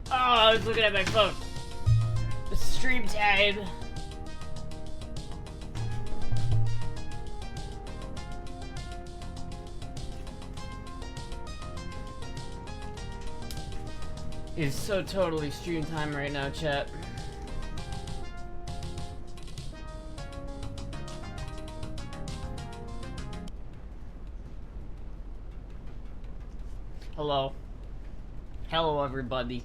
Oh, I was looking at my phone. Stream time. It's so totally stream time right now, chat. Hello. Hello, everybody.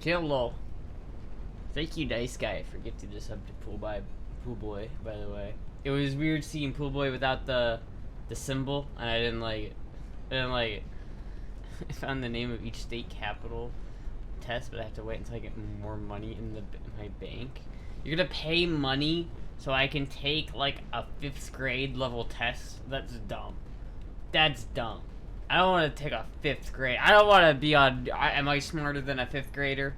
Hello. Thank you, nice guy, for gifting this up to Pool Boy, by the way. It was weird seeing Pool Boy without the symbol, and I didn't like it. I found the name of each state capital test, but I have to wait until I get more money in my bank. You're gonna pay money so I can take like a 5th grade level test? That's dumb. That's dumb. I don't want to take a 5th grade. I don't want to be on. Am I smarter than a 5th grader?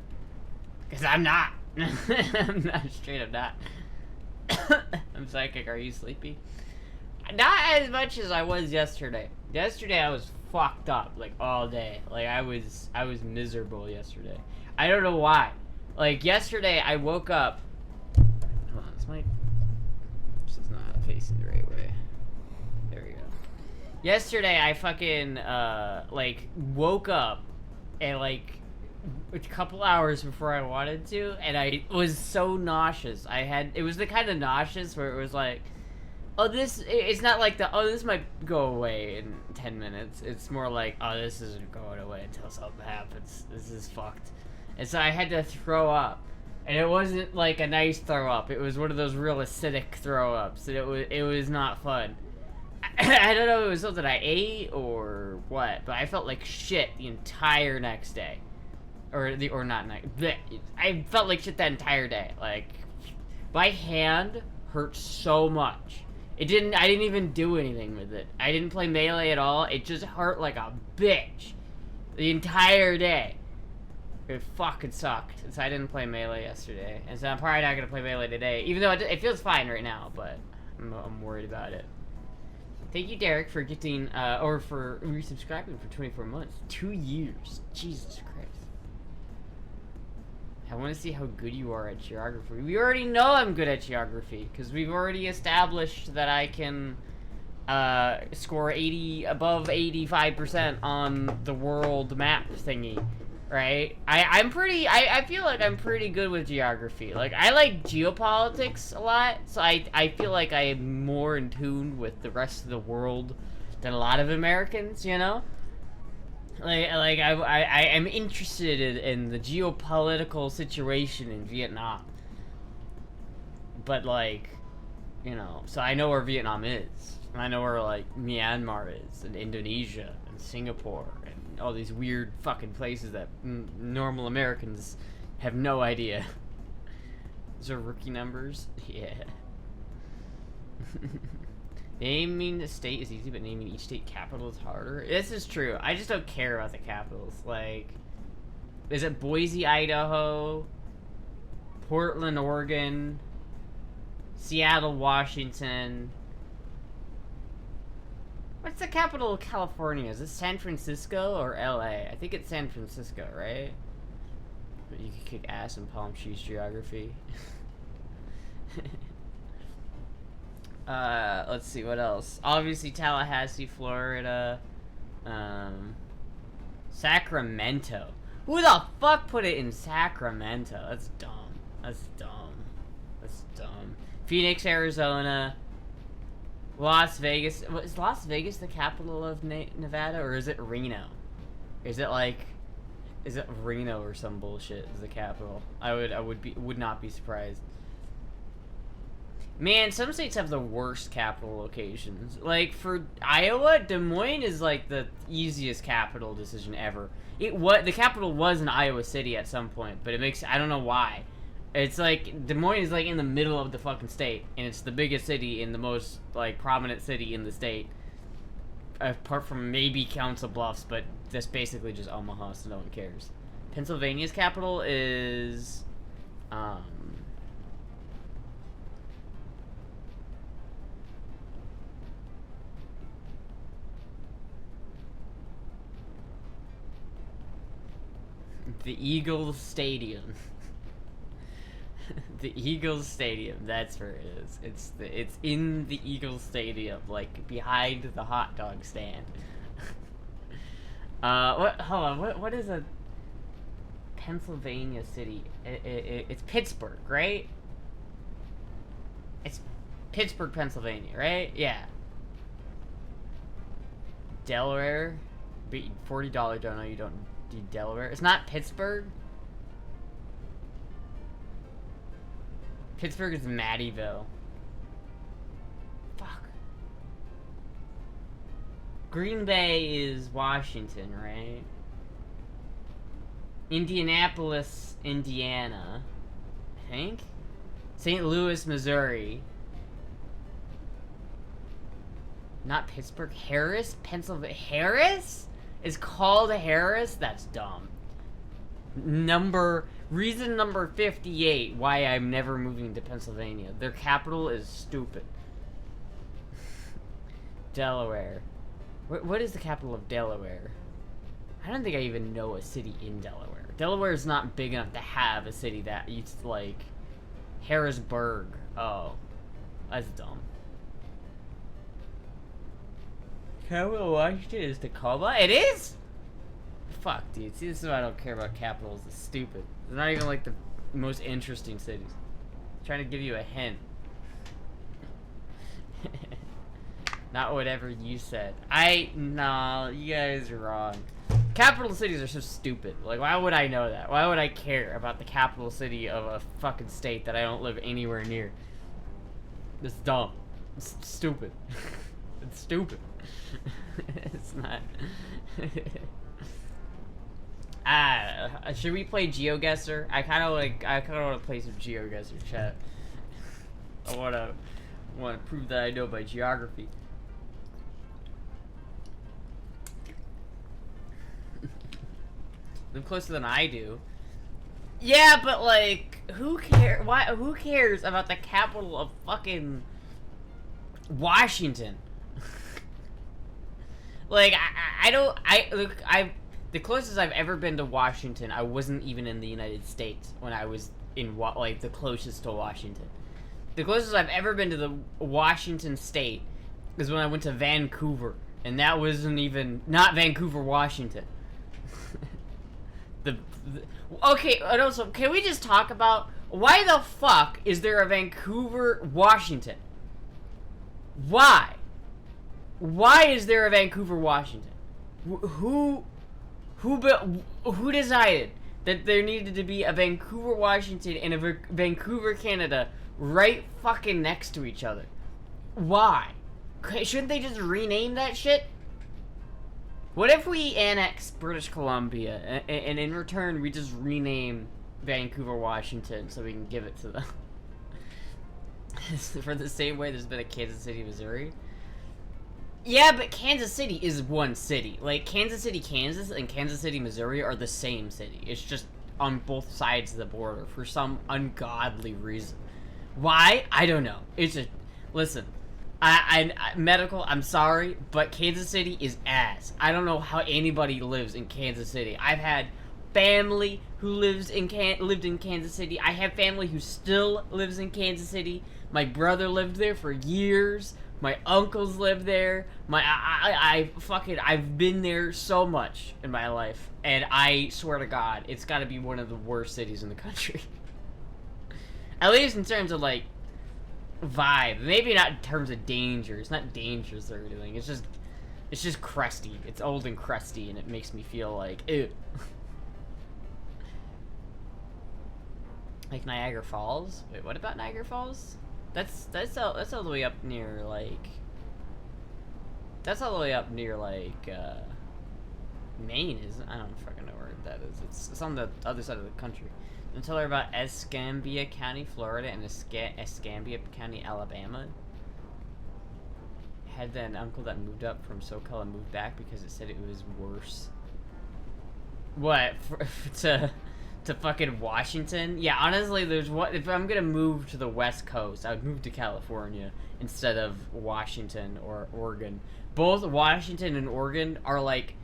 Because I'm not. I'm not. Straight up not. I'm psychic. Are you sleepy? Not as much as I was yesterday. Yesterday I was fucked up like all day. Like I was miserable yesterday. I don't know why. Like yesterday I woke up. Hold on, this is not facing the right way. There we go. Yesterday I fucking like woke up and like a couple hours before I wanted to, and I was so nauseous. It was the kind of nauseous where it was like, oh, it's not like this might go away in 10 minutes. It's more like, oh, this isn't going away until something happens. This is fucked. And so I had to throw up. And it wasn't like a nice throw up. It was one of those real acidic throw ups. And it was not fun. I don't know if it was something I ate or what, but I felt like shit the entire next day. Or not night. I felt like shit that entire day. Like, my hand hurt so much. I didn't even do anything with it. I didn't play Melee at all. It just hurt like a bitch the entire day. It fucking sucked. And so I didn't play Melee yesterday. And so I'm probably not going to play Melee today. Even though it feels fine right now, but I'm worried about it. Thank you, Derek, for getting, or for resubscribing for 24 months. 2 years. Jesus Christ. I want to see how good you are at geography. We already know I'm good at geography, because we've already established that I can score above 85% on the world map thingy, right? I feel like I'm pretty good with geography. Like, I like geopolitics a lot, so I feel like I am more in tune with the rest of the world than a lot of Americans, you know? Like I am interested in the geopolitical situation in Vietnam. But like, you know, so I know where Vietnam is. And I know where like Myanmar is, and Indonesia, and Singapore, and all these weird fucking places that normal Americans have no idea. Those are rookie numbers? Yeah. Naming the state is easy, but naming each state capital is harder. This is true. I just don't care about the capitals. Like, is it Boise, Idaho, Portland, Oregon, Seattle, Washington? What's the capital of California? Is it San Francisco or LA? I think it's San Francisco, right? But you could kick ass in palm trees geography. Let's see, what else? Obviously, Tallahassee, Florida. Sacramento. Who the fuck put it in Sacramento? That's dumb. That's dumb. That's dumb. Phoenix, Arizona. Las Vegas. Is Las Vegas the capital of Nevada, or is it Reno? Is it Reno or some bullshit is the capital? I would not be surprised. Man, some states have the worst capital locations. Like, for Iowa, Des Moines is, like, the easiest capital decision ever. The capital was in Iowa City at some point, but I don't know why. It's, like, Des Moines is, like, in the middle of the fucking state, and it's the biggest city and the most, like, prominent city in the state. Apart from maybe Council Bluffs, but that's basically just Omaha, so no one cares. Pennsylvania's capital is, The Eagles Stadium. The Eagles Stadium, that's where it is. It's in the Eagles Stadium, like behind the hot dog stand. Hold on, what is a Pennsylvania city? It's Pittsburgh, right? It's Pittsburgh, Pennsylvania, right? Yeah. Delaware? $40 donut, you don't do Delaware. It's not Pittsburgh? Pittsburgh is Mattyville. Fuck. Green Bay is Washington, right? Indianapolis, Indiana. I think? St. Louis, Missouri. Not Pittsburgh. Harris, Pennsylvania. Harris? Is called Harris? That's dumb. Reason number 58 why I'm never moving to Pennsylvania. Their capital is stupid. Delaware. What is the capital of Delaware? I don't think I even know a city in Delaware. Delaware is not big enough to have a city that it's like Harrisburg. Oh, that's dumb. Capital Washington is Tacoma? It is? Fuck, dude. See, this is why I don't care about capitals. It's stupid. They're not even like the most interesting cities. I'm trying to give you a hint. Not whatever you said. Nah, you guys are wrong. Capital cities are so stupid. Like, why would I know that? Why would I care about the capital city of a fucking state that I don't live anywhere near? It's dumb. It's stupid. It's stupid. It's not. Should we play GeoGuessr? I kind of want to play some GeoGuessr, chat. I want to prove that I know my geography. Live closer than I do. Yeah, but like, who cares? Who cares about the capital of fucking Washington? Like, the closest I've ever been to Washington, I wasn't even in the United States when I was in, like, the closest to Washington. The closest I've ever been to the Washington state is when I went to Vancouver, and that wasn't even, not Vancouver, Washington. Okay, and also, can we just talk about, why the fuck is there a Vancouver, Washington? Why? Why is there a Vancouver, Washington? Who decided that there needed to be a Vancouver, Washington and a Vancouver, Canada right fucking next to each other? Why? Shouldn't they just rename that shit? What if we annex British Columbia and in return we just rename Vancouver, Washington so we can give it to them? For the same way there's been a Kansas City, Missouri. Yeah, but Kansas City is one city. Like, Kansas City, Kansas and Kansas City, Missouri are the same city. It's just on both sides of the border for some ungodly reason. Why? I don't know. It's just, listen, medical, I'm sorry, but Kansas City is ass. I don't know how anybody lives in Kansas City. I've had family who lived in Kansas City. I have family who still lives in Kansas City. My brother lived there for years. My uncles live there. I've been there so much in my life, and I swear to God, it's got to be one of the worst cities in the country. At least in terms of like vibe, maybe not in terms of danger. It's not dangerous or anything. It's just crusty. It's old and crusty, and it makes me feel like ew. Like Niagara Falls. Wait, what about Niagara Falls? That's all the way up near like. That's all the way up near like Maine, isn't? I don't fucking know where that is. It's on the other side of the country. And tell her about Escambia County, Florida, and Escambia County, Alabama. Had an uncle that moved up from SoCal and moved back because it said it was worse. What? To fucking Washington? Yeah, honestly, if I'm gonna move to the West Coast, I would move to California instead of Washington or Oregon. Both Washington and Oregon are like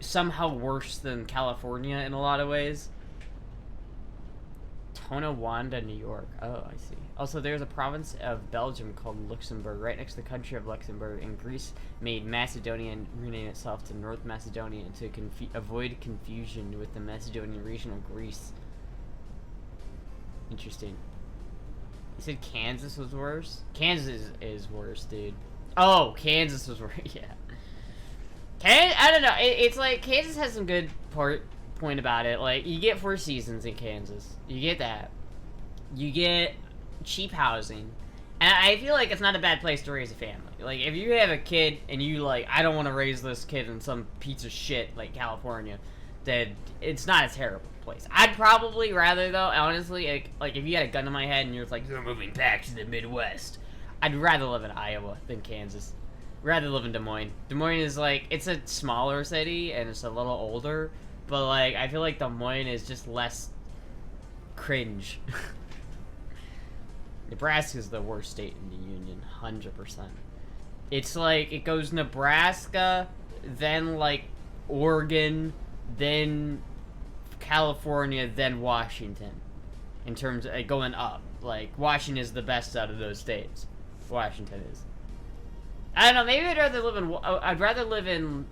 somehow worse than California in a lot of ways. Tonawanda, New York. Oh, I see. Also, there's a province of Belgium called Luxembourg, right next to the country of Luxembourg, and Greece made Macedonia and renamed itself to North Macedonia to avoid confusion with the Macedonian region of Greece. Interesting. You said Kansas was worse? Kansas is worse, dude. Oh, Kansas was worse. Yeah. I don't know. It's like Kansas has some good point about it. Like, you get 4 seasons in Kansas. You get that. You get cheap housing. And I feel like it's not a bad place to raise a family. Like, if you have a kid and you, like, I don't want to raise this kid in some piece of shit like California, then it's not a terrible place. I'd probably rather, though, honestly, like if you had a gun to my head and you're like, you're moving back to the Midwest, I'd rather live in Iowa than Kansas. Rather live in Des Moines. Des Moines is like, it's a smaller city and it's a little older, but like, I feel like Des Moines is just less cringe. Nebraska's the worst state in the union, 100%. It's like, it goes Nebraska, then like Oregon, then California, then Washington. In terms of going up. Like, Washington is the best out of those states. Washington is. I don't know, maybe I'd rather live in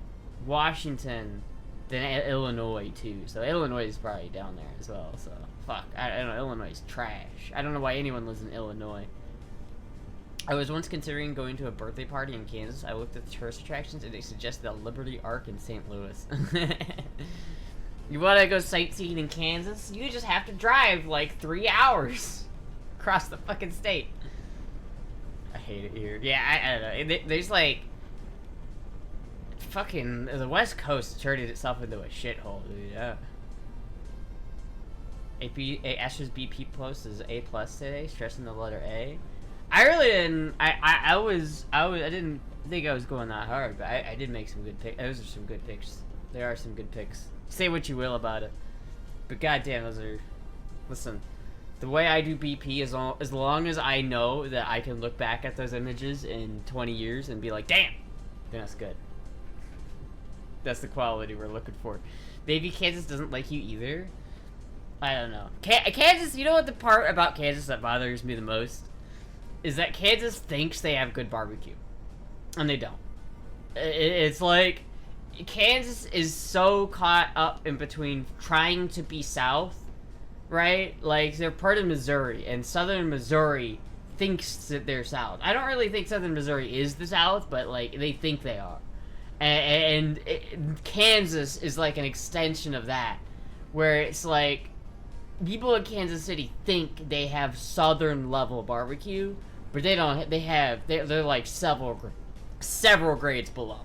Washington than Illinois, too. So Illinois is probably down there as well, so fuck. I don't know, Illinois is trash. I don't know why anyone lives in Illinois. I was once considering going to a birthday party in Kansas. I looked at the tourist attractions and they suggested a Liberty Arc in St. Louis. You wanna go sightseeing in Kansas? You just have to drive like 3 hours across the fucking state. I hate it here. Yeah, I don't know. There's like fucking the West Coast turned itself into a shithole, dude. Yeah. Astra's BP post is A+ today, stressing the letter A. I really didn't. I didn't think I was going that hard, but I did make some good picks. Those are some good picks. There are some good picks. Say what you will about it, but goddamn, those are. Listen. The way I do BP is as long as I know that I can look back at those images in 20 years and be like, damn, then that's good. That's the quality we're looking for. Maybe Kansas doesn't like you either. I don't know. Kansas, you know what the part about Kansas that bothers me the most? Is that Kansas thinks they have good barbecue. And they don't. It's like, Kansas is so caught up in between trying to be South, right? Like, they're part of Missouri, and Southern Missouri thinks that they're South. I don't really think Southern Missouri is the South, but, like, they think they are. And Kansas is, like, an extension of that, where it's, like, people in Kansas City think they have Southern-level barbecue, but they don't. They're, like, several grades below.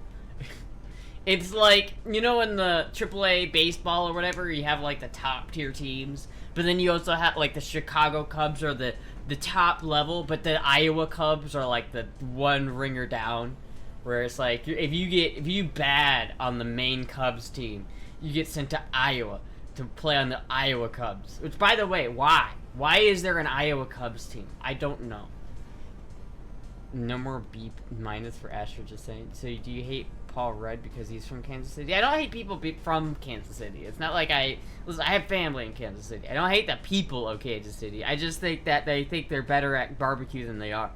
It's like, you know, in the AAA baseball or whatever, you have, like, the top-tier teams, but then you also have, like, the Chicago Cubs are the top level, but the Iowa Cubs are, like, the one ringer down, where it's like, if you bad on the main Cubs team, you get sent to Iowa to play on the Iowa Cubs. Which, by the way, why? Why is there an Iowa Cubs team? I don't know. No more B- for Astra, just saying. So, do you hate Paul Rudd because he's from Kansas City? I don't hate people from Kansas City. It's not like listen, I have family in Kansas City. I don't hate the people of Kansas City. I just think that they think they're better at barbecue than they are.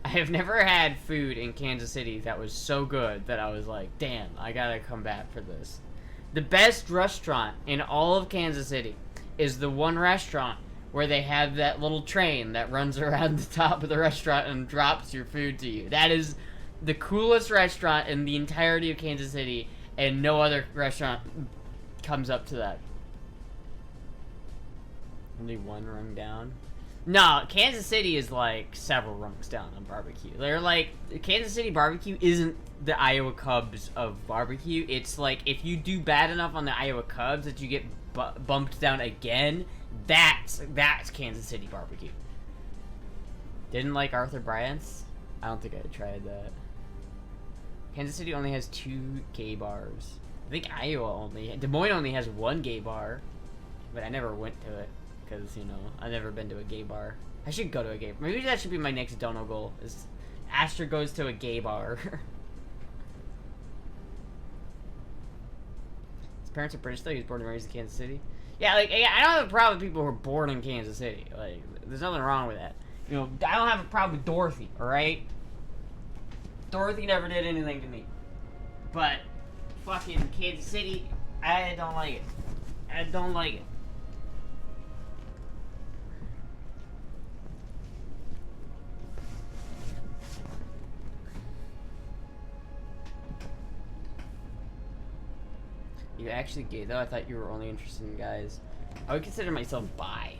I have never had food in Kansas City that was so good that I was like, damn, I gotta come back for this. The best restaurant in all of Kansas City is the one restaurant where they have that little train that runs around the top of the restaurant and drops your food to you. That is the coolest restaurant in the entirety of Kansas City, and no other restaurant comes up to that. Only one rung down? No, Kansas City is like several rungs down on barbecue. They're like, Kansas City barbecue isn't the Iowa Cubs of barbecue. It's like, if you do bad enough on the Iowa Cubs that you get bumped down again, that's Kansas City barbecue. Didn't like Arthur Bryant's? I don't think I tried that. Kansas City only has 2 gay bars. I think Des Moines only has 1 gay bar, but I never went to it because, you know, I've never been to a gay bar. I should go to a gay bar. Maybe that should be my next dono goal, is Astra goes to a gay bar. His parents are British though. He was born and raised in Kansas City. Yeah, like I don't have a problem with people who are born in Kansas City. Like, there's nothing wrong with that. You know, I don't have a problem with Dorothy. All right. Dorothy never did anything to me. But fucking Kansas City, I don't like it. I don't like it. You're actually gay though? I thought you were only interested in guys. I would consider myself bi.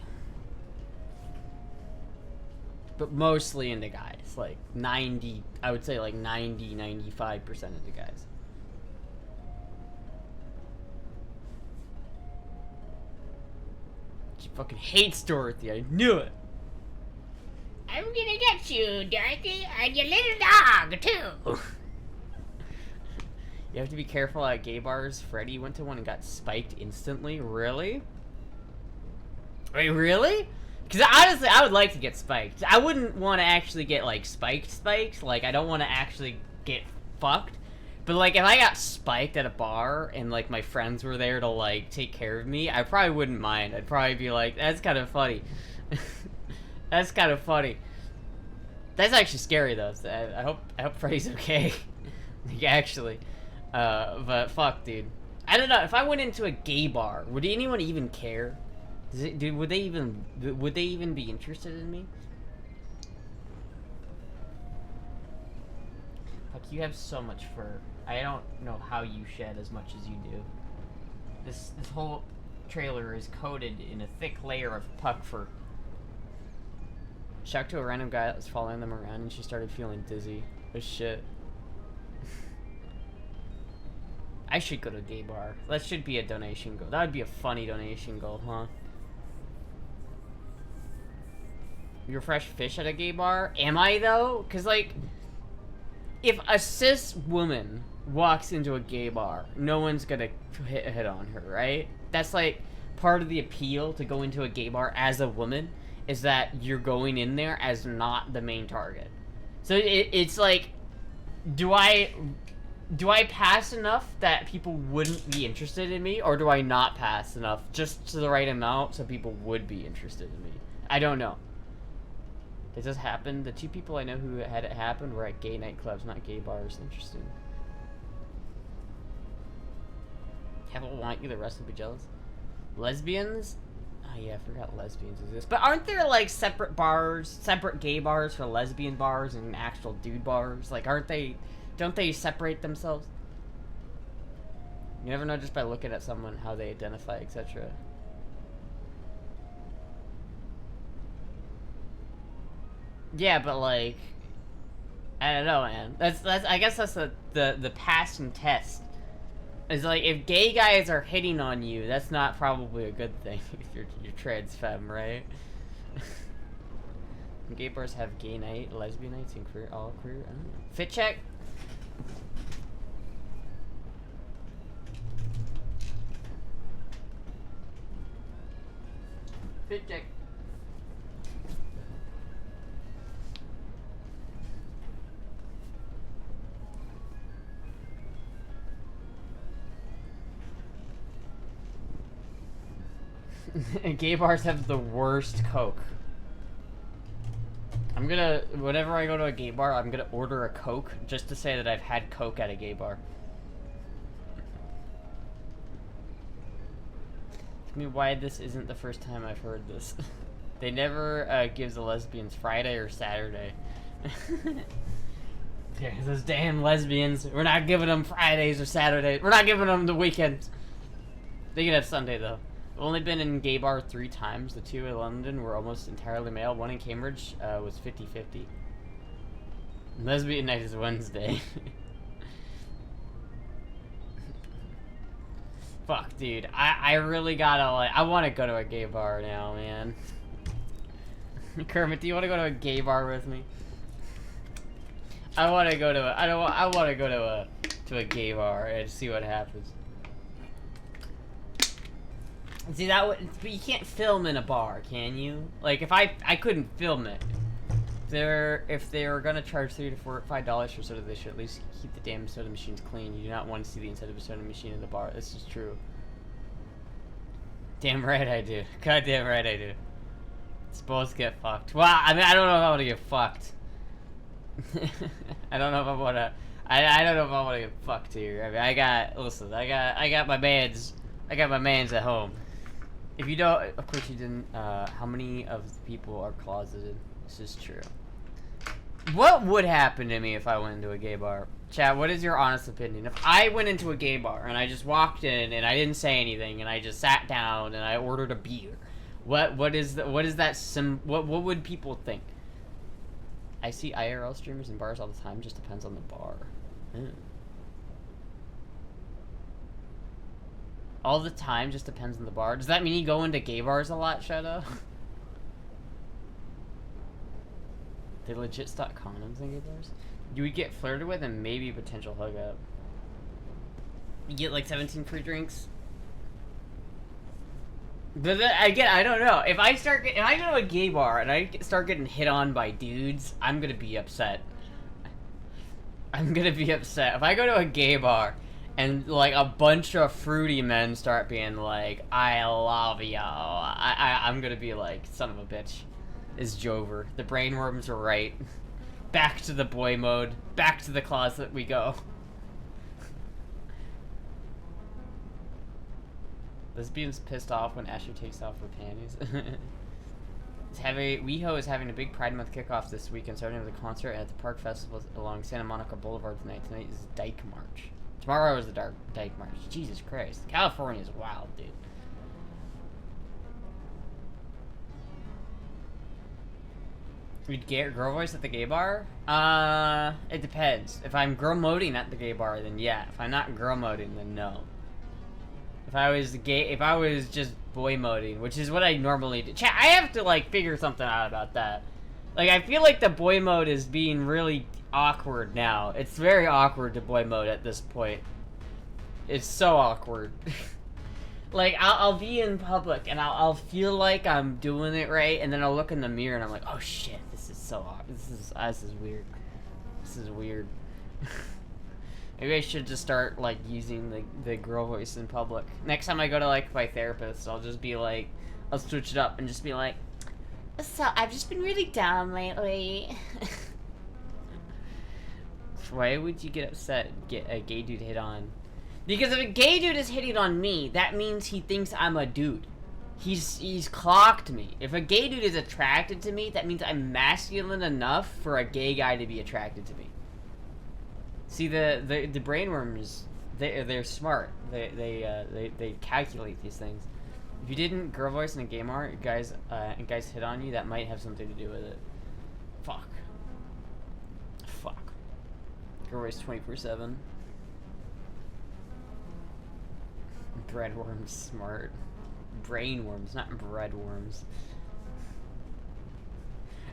But mostly into guys. Like 90, I would say like 90, 95% into guys. She fucking hates Dorothy, I knew it! I'm gonna get you, Dorothy, and your little dog, too! You have to be careful at gay bars. Freddie went to one and got spiked instantly. Really? Wait, really? Because honestly, I would like to get spiked. I wouldn't want to actually get, like, spiked. Like, I don't want to actually get fucked. But, like, if I got spiked at a bar and, like, my friends were there to, like, take care of me, I probably wouldn't mind. I'd probably be like, that's kind of funny. That's kind of funny. That's actually scary, though. So I hope Freddie's okay. Like, actually. But fuck, dude. I don't know. If I went into a gay bar, would anyone even care? Dude, would they even be interested in me? Fuck, you have so much fur. I don't know how you shed as much as you do. This whole trailer is coated in a thick layer of puck fur. Shocked to a random guy that was following them around, and she started feeling dizzy. Oh shit. I should go to a gay bar. That should be a donation goal. That would be a funny donation goal, huh? You're fresh fish at a gay bar? Am I, though? Because, like, if a cis woman walks into a gay bar, no one's gonna hit on her, right? That's, like, part of the appeal to go into a gay bar as a woman, is that you're going in there as not the main target. So it's like, do I pass enough that people wouldn't be interested in me, or do I not pass enough just to the right amount so people would be interested in me? I don't know. Does this happen? The two people I know who had it happen were at gay nightclubs, not gay bars. Interesting. Kevin will want you, the rest will be jealous. Lesbians? Oh yeah, I forgot lesbians exist. But aren't there like separate bars, separate gay bars for lesbian bars and actual dude bars? Like, don't they separate themselves? You never know just by looking at someone how they identify, etc. Yeah, but like, I don't know, man. That's I guess that's the passing test. It's like, if gay guys are hitting on you, that's not probably a good thing if you're trans femme, right? Gay bars have gay night, lesbian nights, and all queer. I don't know. Fit check. Fit check. Gay bars have the worst Coke. I'm gonna, whenever I go to a gay bar, I'm gonna order a Coke just to say that I've had Coke at a gay bar. Tell me why this isn't the first time I've heard this. They never gives the lesbians Friday or Saturday. Yeah, those damn lesbians. We're not giving them Fridays or Saturdays. We're not giving them the weekends. They can have Sunday though. I've only been in gay bar 3 times. The 2 in London were almost entirely male. 1 in Cambridge was 50-50. Lesbian night is Wednesday. Fuck, dude. I really gotta, like, I want to go to a gay bar now, man. Kermit, do you want to go to a gay bar with me? I want to go to a, I want to go to a gay bar and see what happens. See, but you can't film in a bar, can you? Like, if I couldn't film it. If they were gonna charge $3 to $5 for soda, they should at least keep the damn soda machines clean. You do not want to see the inside of a soda machine in the bar. This is true. Damn right I do. God damn right I do. Let's both get fucked. Well, I mean, I don't know if I want to get fucked. I don't know if I want to. I don't know if I want to get fucked here. I mean, listen, I got my mans. I got my mans at home. If you don't, of course you didn't. How many of the people are closeted? This is true. What would happen to me if I went into a gay bar? Chat, what is your honest opinion? If I went into a gay bar and I just walked in and I didn't say anything and I just sat down and I ordered a beer, what would people think? I see IRL streamers in bars all the time. Just depends on the bar. All the time, just depends on the bar. Does that mean you go into gay bars a lot, Shadow? They legit stock condoms in gay bars? You would get flirted with and maybe potential hookup. You get like 17 free drinks. But then, again, I don't know. If I go to a gay bar and I start getting hit on by dudes, I'm gonna be upset. I'm gonna be upset. If I go to a gay bar and like a bunch of fruity men start being like, "I love you," I'm gonna be like, "Son of a bitch." Is Jover. The brainworms are right. Back to the boy mode. Back to the closet we go. Lesbians pissed off when Astra takes off her panties. WeHo is having a big Pride Month kickoff this weekend, starting with a concert at the Park Festival along Santa Monica Boulevard tonight. Tonight is Dyke March. Tomorrow is the Dyke March. Jesus Christ. California is wild, dude. We'd get girl voice at the gay bar? It depends. If I'm girl moding at the gay bar, then yeah. If I'm not girl moding, then no. If I was just boy moding, which is what I normally do. Chat, I have to like figure something out about that. Like, I feel like the boy mode is being really awkward now. It's very awkward to boy mode at this point. It's so awkward. Like, I'll be in public and I'll feel like I'm doing it right, and then I'll look in the mirror and I'm like, oh shit, this is so awkward. This is weird. This is weird. Maybe I should just start like using the girl voice in public. Next time I go to like my therapist, I'll just be like, I'll switch it up and just be like, so I've just been really down lately. Why would you get upset and get a gay dude hit on? Because if a gay dude is hitting on me, that means he thinks I'm a dude. He's clocked me. If a gay dude is attracted to me, that means I'm masculine enough for a gay guy to be attracted to me. See, the brainworms, they're smart. They calculate these things. If you didn't girl voice in a gay bar, guys hit on you, that might have something to do with it. Fuck. Girl voice 24/7. Breadworms smart. Brainworms, not breadworms.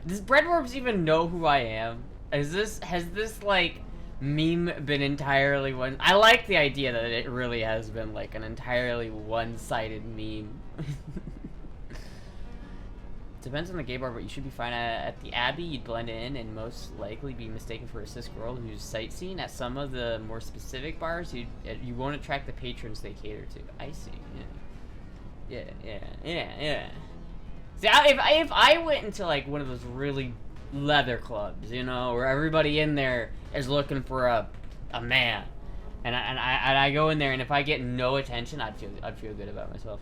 Does breadworms even know who I am? Has this like meme been entirely one? I like the idea that it really has been like an entirely one-sided meme. Depends on the gay bar, but you should be fine at the Abbey. You'd blend in and most likely be mistaken for a cis girl who's sightseeing. At some of the more specific bars, you won't attract the patrons they cater to. I see. Yeah. See, if I went into like one of those really leather clubs, you know, where everybody in there is looking for a man, and I go in there, and if I get no attention, I'd feel good about myself.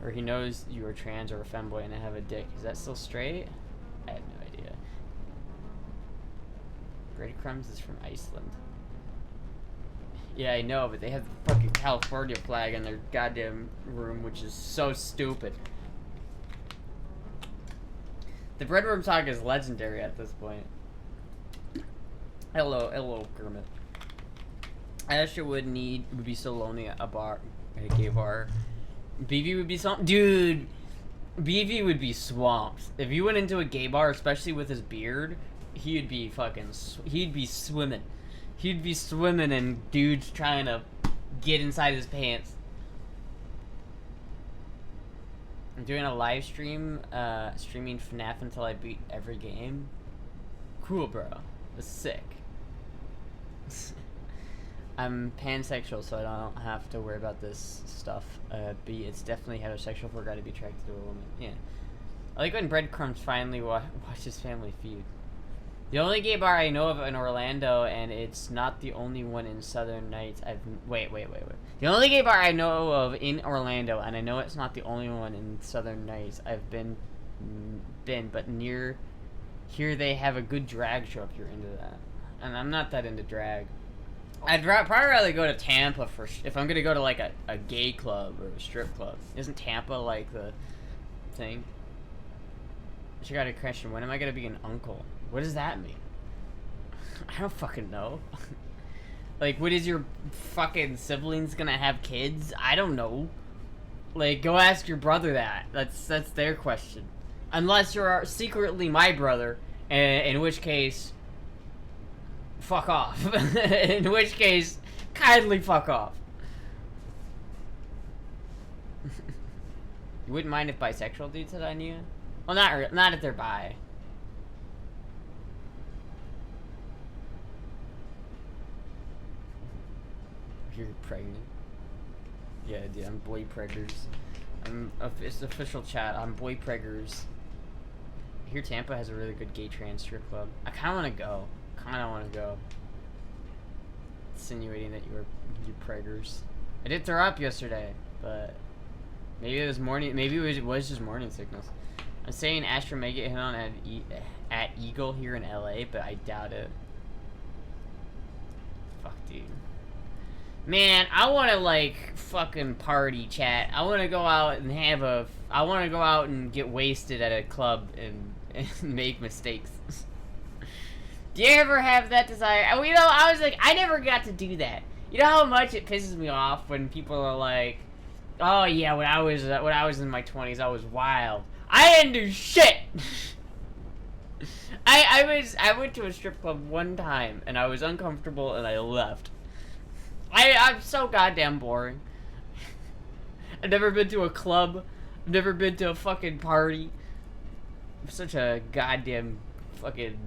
Or he knows you are trans or a femboy and I have a dick. Is that still straight? I have no idea. Breadcrumbs is from Iceland. Yeah, I know, but they have the fucking California flag in their goddamn room, which is so stupid. The breadworm talk is legendary at this point. Hello, Kermit. Astra would be so lonely at a gay bar. BV would be something, dude. BV would be swamped if you went into a gay bar, especially with his beard. He'd be swimming. He'd be swimming in dudes trying to get inside his pants. I'm doing a live stream, streaming FNAF until I beat every game. Cool, bro. That's sick. I'm pansexual, so I don't have to worry about this stuff. B, it's definitely heterosexual for a guy to be attracted to a woman. Yeah. I like when Breadcrumbs finally watches Family Feud. The only gay bar I know of in Orlando, and it's not the only one in Southern Nights. Wait. The only gay bar I know of in Orlando, and I know it's not the only one in Southern Nights I've been, but near here they have a good drag show if you're into that. And I'm not that into drag. I'd probably rather go to Tampa if I'm gonna go to like a gay club or a strip club. Isn't Tampa like the thing? I got a question. When am I gonna be an uncle? What does that mean? I don't fucking know. Like, what is your fucking siblings gonna have kids? I don't know. Like, go ask your brother that. That's their question. Unless you're secretly my brother, in which case, fuck off. In which case, kindly fuck off. You wouldn't mind if bisexual dudes said I knew? Well, not if they're bi. You're pregnant. Yeah, dude, I'm boy preggers. It's official chat. I'm boy preggers. I hear Tampa has a really good gay trans strip club. I kind of want to go. Insinuating that you preggers. I did throw up yesterday, but maybe it was morning. Maybe it was just morning sickness. I'm saying Astra may get hit on at Eagle here in LA, but I doubt it. Fuck, dude. Man, I want to, like, fucking party, chat. I want to go out and I want to go out and get wasted at a club and make mistakes. Do you ever have that desire? You know, I was like, I never got to do that. You know how much it pisses me off when people are like, oh yeah, when I was in my 20s, I was wild. I didn't do shit! I went to a strip club one time, and I was uncomfortable, and I left. I'm so goddamn boring. I've never been to a club. I've never been to a fucking party. I'm such a goddamn fucking...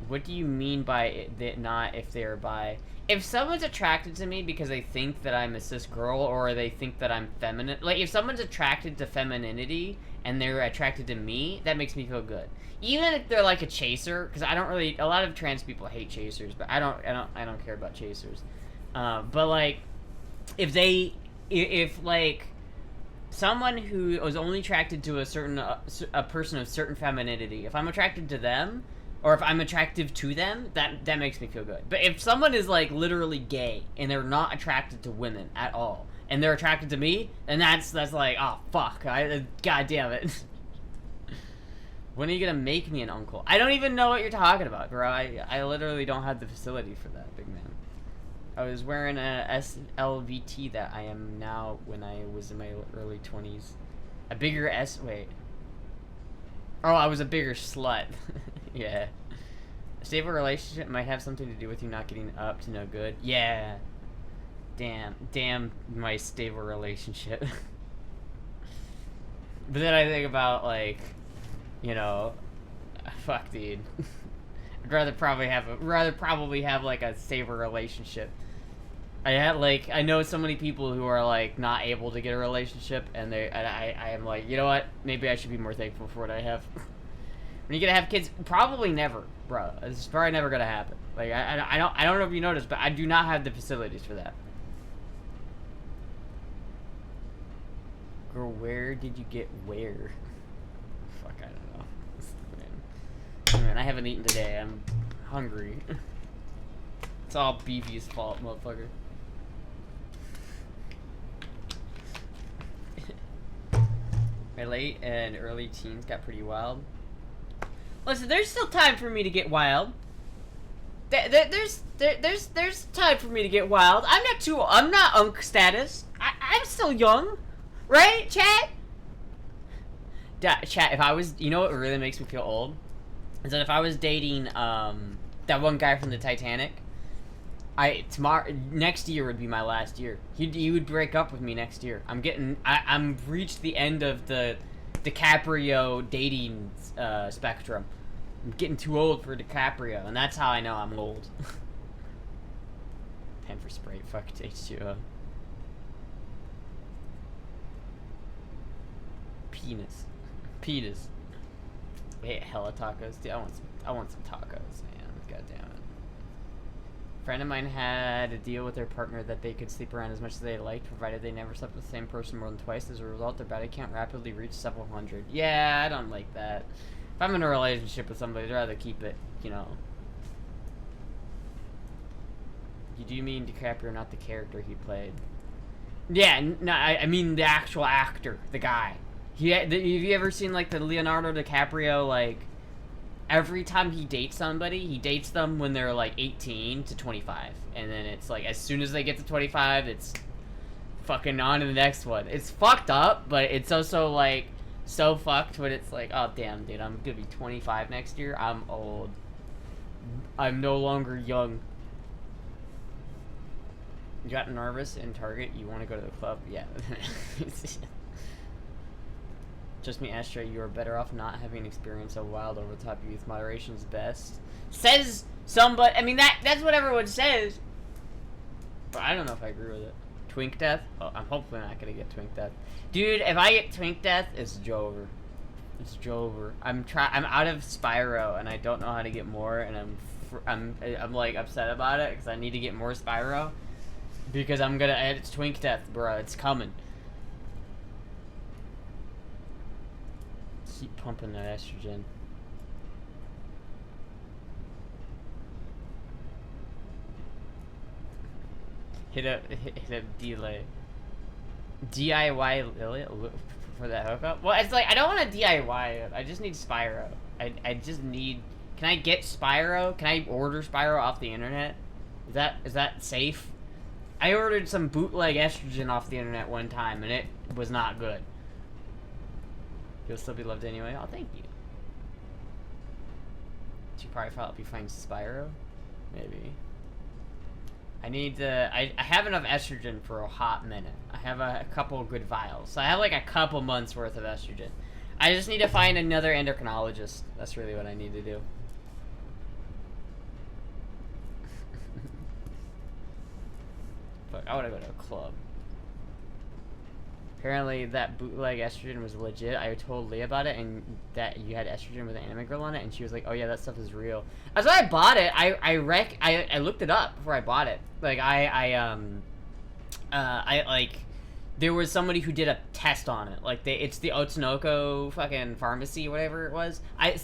What do you mean by that? Not if they're bi? If someone's attracted to me because they think that I'm a cis girl or they think that I'm feminine, like if someone's attracted to femininity and they're attracted to me, that makes me feel good. Even if they're like a chaser, because I don't really. A lot of trans people hate chasers, but I don't care about chasers. But like, if like someone who was only attracted to a person of certain femininity, if I'm attracted to them. Or if I'm attractive to them, that makes me feel good. But if someone is, like, literally gay, and they're not attracted to women at all, and they're attracted to me, then that's like, oh, fuck. God damn it. When are you gonna make me an uncle? I don't even know what you're talking about, bro. I literally don't have the facility for that, big man. I was wearing a SLVT that I am now when I was in my early 20s. A bigger wait. Oh, I was a bigger slut. Yeah. A stable relationship might have something to do with you not getting up to no good. Yeah. Damn my stable relationship. But then I think about, like, you know, fuck, dude. I'd rather probably have like a stable relationship. I know so many people who are like not able to get a relationship, and I am like, you know what? Maybe I should be more thankful for what I have. When you gonna have kids? Probably never, bro. It's probably never gonna happen. Like I don't know if you noticed, but I do not have the facilities for that. Girl, where did you get where? Fuck, I don't know. Man, I haven't eaten today. I'm hungry. It's all BB's fault, motherfucker. My late and early teens got pretty wild. Listen, there's still time for me to get wild. There's time for me to get wild. I'm not unk status. I'm still young, right, chat? Chat. If I was, you know what really makes me feel old, is that if I was dating that one guy from the Titanic, next year would be my last year. He would break up with me next year. I'm reached the end of the DiCaprio dating spectrum. I'm getting too old for DiCaprio, and that's how I know I'm old. Pen for Sprite, fuck H2O. Penis. Penis. I hate hella tacos. Dude, I want some tacos, man. God damn it. A friend of mine had a deal with their partner that they could sleep around as much as they liked, provided they never slept with the same person more than twice. As a result, their body count rapidly reached several hundred. Yeah, I don't like that. If I'm in a relationship with somebody, I'd rather keep it, you know. You do mean DiCaprio, not the character he played? Yeah, no, I mean the actual actor, the guy. Have you ever seen, like, the Leonardo DiCaprio, like, every time he dates somebody, he dates them when they're, like, 18 to 25. And then it's, like, as soon as they get to 25, it's fucking on to the next one. It's fucked up, but it's also, like, so fucked when it's like, oh, damn, dude, I'm gonna be 25 next year. I'm old. I'm no longer young. You got nervous in Target? You want to go to the club? Yeah. Just me, Astra, you are better off not having experienced a wild over-the-top youth. Moderation is best. Says somebody. I mean, that's what everyone says. But I don't know if I agree with it. Twink death? Oh, I'm hopefully not gonna get twink death. Dude, if I get twink death, it's Jover. It's Jover. I'm out of Spyro, and I don't know how to get more, and I'm like upset about it because I need to get more Spyro. Because I'm gonna add it's twink death, bro. It's coming. Keep pumping that estrogen. Hit a delay. DIY Lily for that hookup? Well, it's like I don't want to DIY it. I just need Spyro. I just need. Can I get Spyro? Can I order Spyro off the internet? Is that safe? I ordered some bootleg estrogen off the internet one time, and it was not good. You'll still be loved anyway. Oh, thank you. She probably help you find Spyro? Maybe. I need to... I have enough estrogen for a hot minute. I have a couple good vials. So I have like a couple months worth of estrogen. I just need to find another endocrinologist. That's really what I need to do. Fuck, I want to go to a club. Apparently that bootleg estrogen was legit. I told Leah about it, and that you had estrogen with an anime girl on it, and she was like, "Oh yeah, that stuff is real." That's why I bought it. I looked it up before I bought it. Like like there was somebody who did a test on it. Like it's the Otsunoko fucking pharmacy, whatever it was.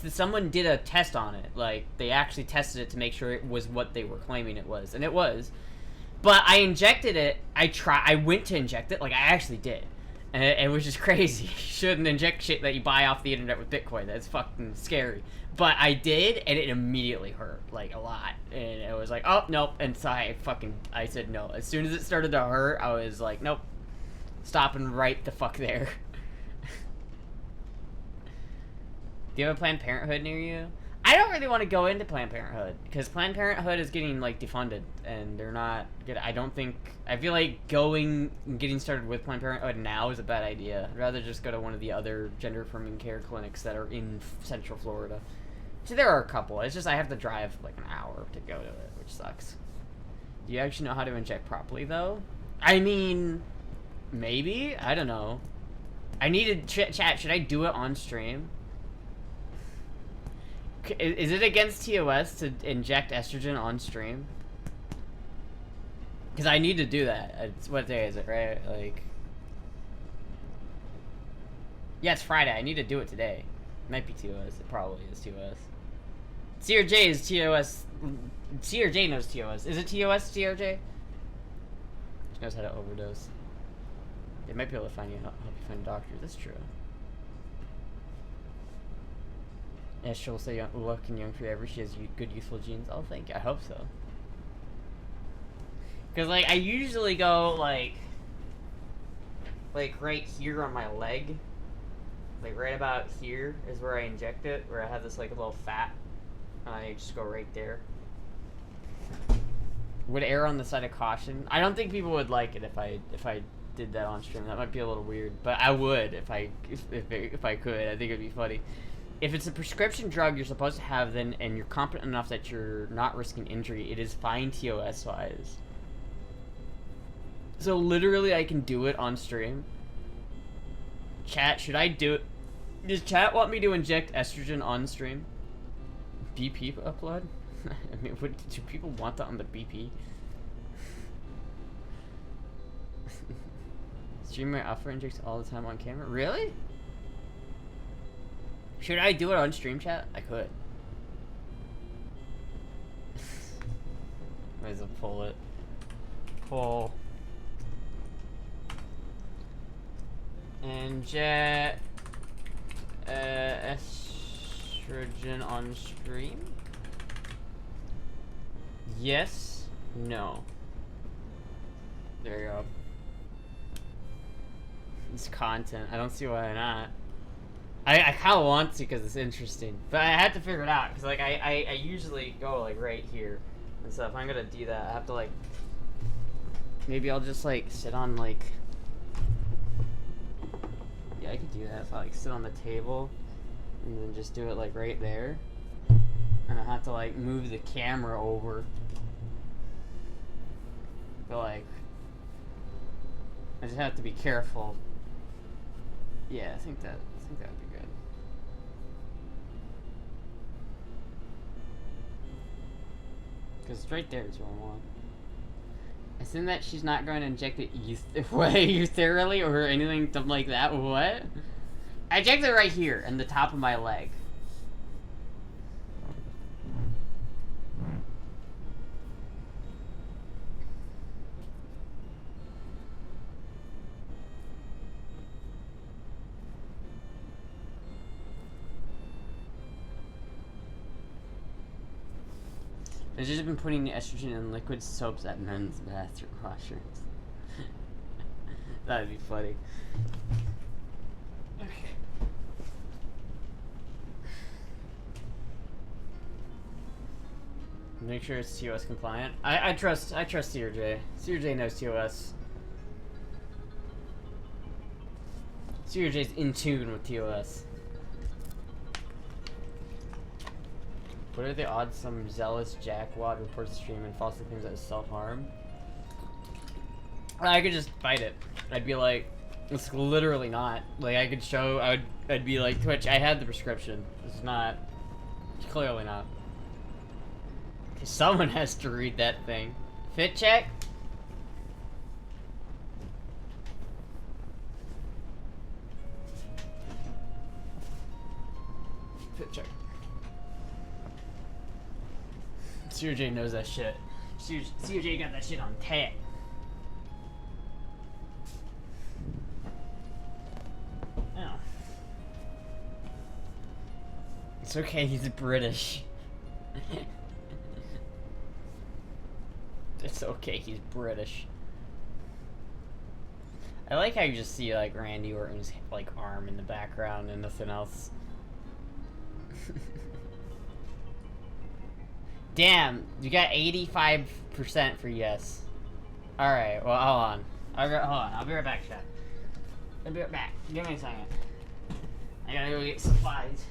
Someone did a test on it. Like they actually tested it to make sure it was what they were claiming it was, and it was. But I injected it. I went to inject it. Like I actually did. And it was just crazy. You shouldn't inject shit that you buy off the internet with Bitcoin. That's fucking scary. But I did, and it immediately hurt, like, a lot. And it was like, oh, nope. And so I said no. As soon as it started to hurt, I was like, nope. Stopping right the fuck there. Do you have a Planned Parenthood near you? I don't really want to go into Planned Parenthood, because Planned Parenthood is getting, like, defunded, and they're not good. I feel like getting started with Planned Parenthood now is a bad idea. I'd rather just go to one of the other gender-affirming care clinics that are in Central Florida. So there are a couple. It's just I have to drive, like, an hour to go to it, which sucks. Do you actually know how to inject properly, though? I mean, maybe? I don't know. I need to chat. Should I do it on stream? Is it against TOS to inject estrogen on stream? Because I need to do that. What day is it, right? Like... Yeah, it's Friday. I need to do it today. It might be TOS. It probably is TOS. CRJ is TOS. CRJ knows TOS. Is it TOS, CRJ? She knows how to overdose. They might be able to help you find a doctor. That's true. Yeah, she'll say looking young forever. She has good youthful genes. Oh, thank you. I hope so. Because, like, I usually go, like, right here on my leg. Like, right about here is where I inject it. Where I have this, like, a little fat. And I just go right there. Would err on the side of caution. I don't think people would like it if I did that on stream. That might be a little weird. But I would if I could. I think it'd be funny. If it's a prescription drug you're supposed to have, then and you're competent enough that you're not risking injury, it is fine TOS wise. So literally, I can do it on stream. Chat, should I do it? Does chat want me to inject estrogen on stream? BP upload? I mean, do people want that on the BP? Streamer alpha injects all the time on camera? Really? Should I do it on stream, chat? I could. Might as well pull it. Pull. Inject estrogen on stream? Yes. No. There you go. It's content. I don't see why not. I kind of want to because it's interesting, but I had to figure it out because like I usually go like right here and so if I'm gonna do that I have to like maybe I'll just like sit on like yeah I could do that if I like sit on the table and then just do it like right there and I have to like move the camera over but like I just have to be careful. Yeah, I think that would be good. Because right there is what I want. Assume that she's not going to inject it thoroughly or anything something like that. What? I inject it right here in the top of my leg. I've just been putting estrogen in liquid soaps at men's bathroom washrooms. That'd be funny. Okay. Make sure it's TOS compliant. I trust CRJ. CRJ knows TOS. CRJ's in tune with TOS. What are the odds some zealous jackwad reports the stream and falsely claims that it's self-harm? I could just fight it. I'd be like, it's literally not. Like, I could show, I'd be like, Twitch, I had the prescription. It's not, it's clearly not. Cause someone has to read that thing. Fit check? Fit check. CJ knows that shit. CJ got that shit on tap. Oh. It's okay, he's British. It's okay, he's British. I like how you just see like Randy Orton's like arm in the background and nothing else. Damn, you got 85% for yes. Alright, well, hold on. Hold on, I'll be right back, chat. I'll be right back. Give me a second. I gotta go get supplies.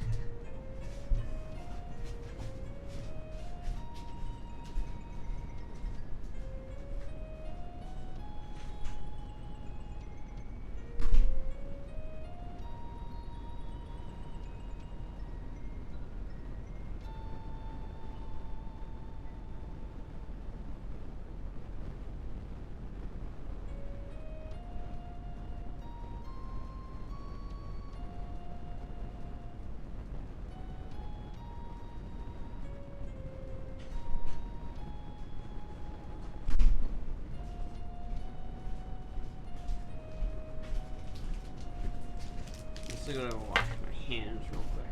I'm just gonna wash my hands real quick.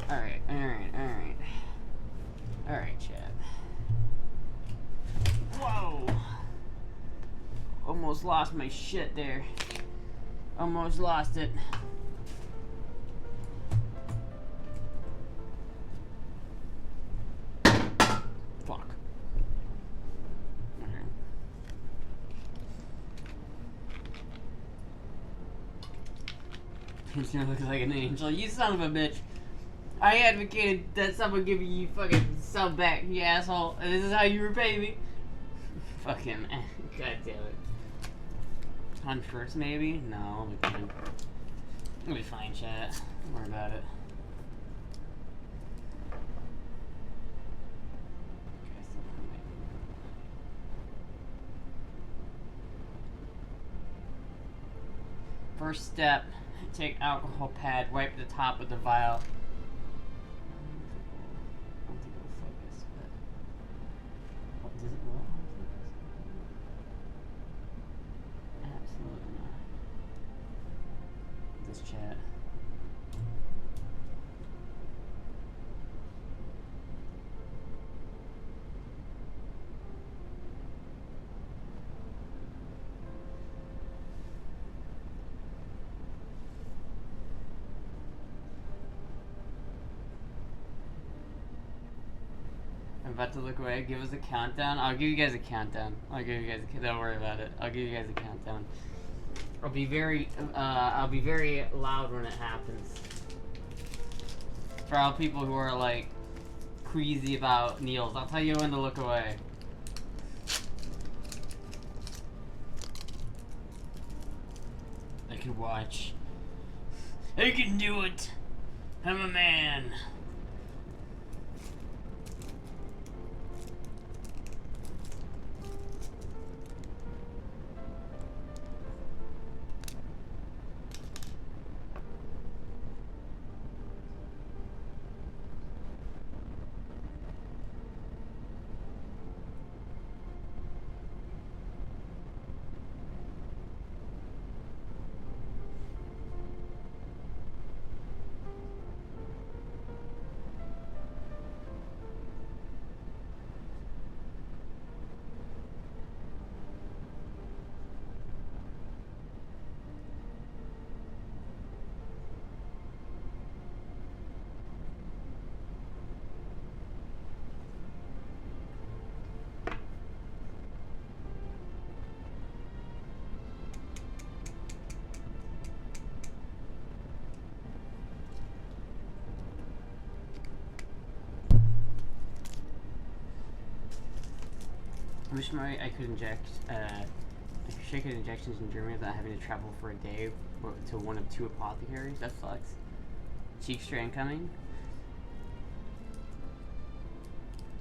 Alright, alright, alright. Alright, chat. Whoa! Almost lost my shit there. Almost lost it. Fuck. Okay. He's gonna look like an angel. You son of a bitch. I advocated that someone give you fucking sub back, you asshole. And this is how you repay me. Fucking, god damn it. On first, maybe? No, I'll be fine. I'll be fine, chat. Don't worry about it. First step, take alcohol pad, wipe the top of the vial. I don't think it'll focus, but... What, does it what? Absolutely not. This chat. I'm about to look away. Give us a countdown. I'll give you guys a countdown. Don't worry about it. I'll give you guys a countdown. I'll be very loud when it happens. For all people who are like queasy about needles, I'll tell you when to look away. I can watch. I can do it. I'm a man. I wish I could inject, I wish I could injections in Germany without having to travel for a day to one of 2 apothecaries. That sucks. Cheek strain coming.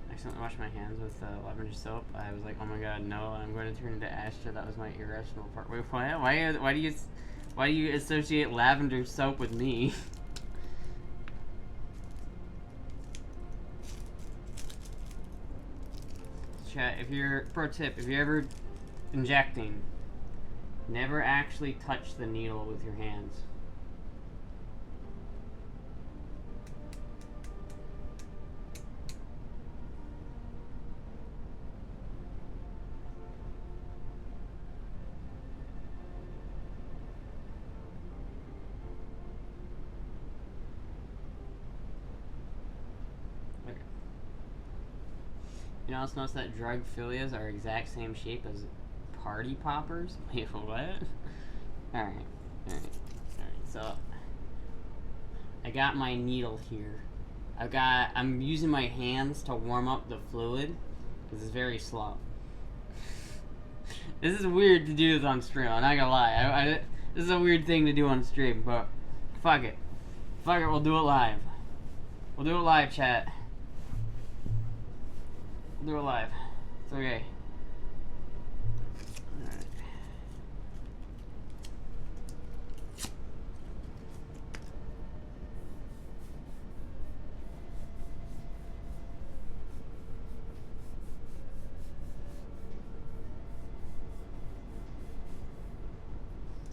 I accidentally washed my hands with lavender soap. I was like, oh my god, no, I'm going to turn into Astra. That was my irrational part. Wait, what? Why do you associate lavender soap with me? Chat, pro tip, if you're ever injecting, never actually touch the needle with your hands. You also notice that drug filias are exact same shape as party poppers? Wait, what? Alright. So, I got my needle here. I'm using my hands to warm up the fluid. This is very slow. This is weird to do this on stream, I'm not gonna lie. This is a weird thing to do on stream, but fuck it. Fuck it, we'll do it live. We'll do it live, chat. We'll do it live. It's okay. Alright.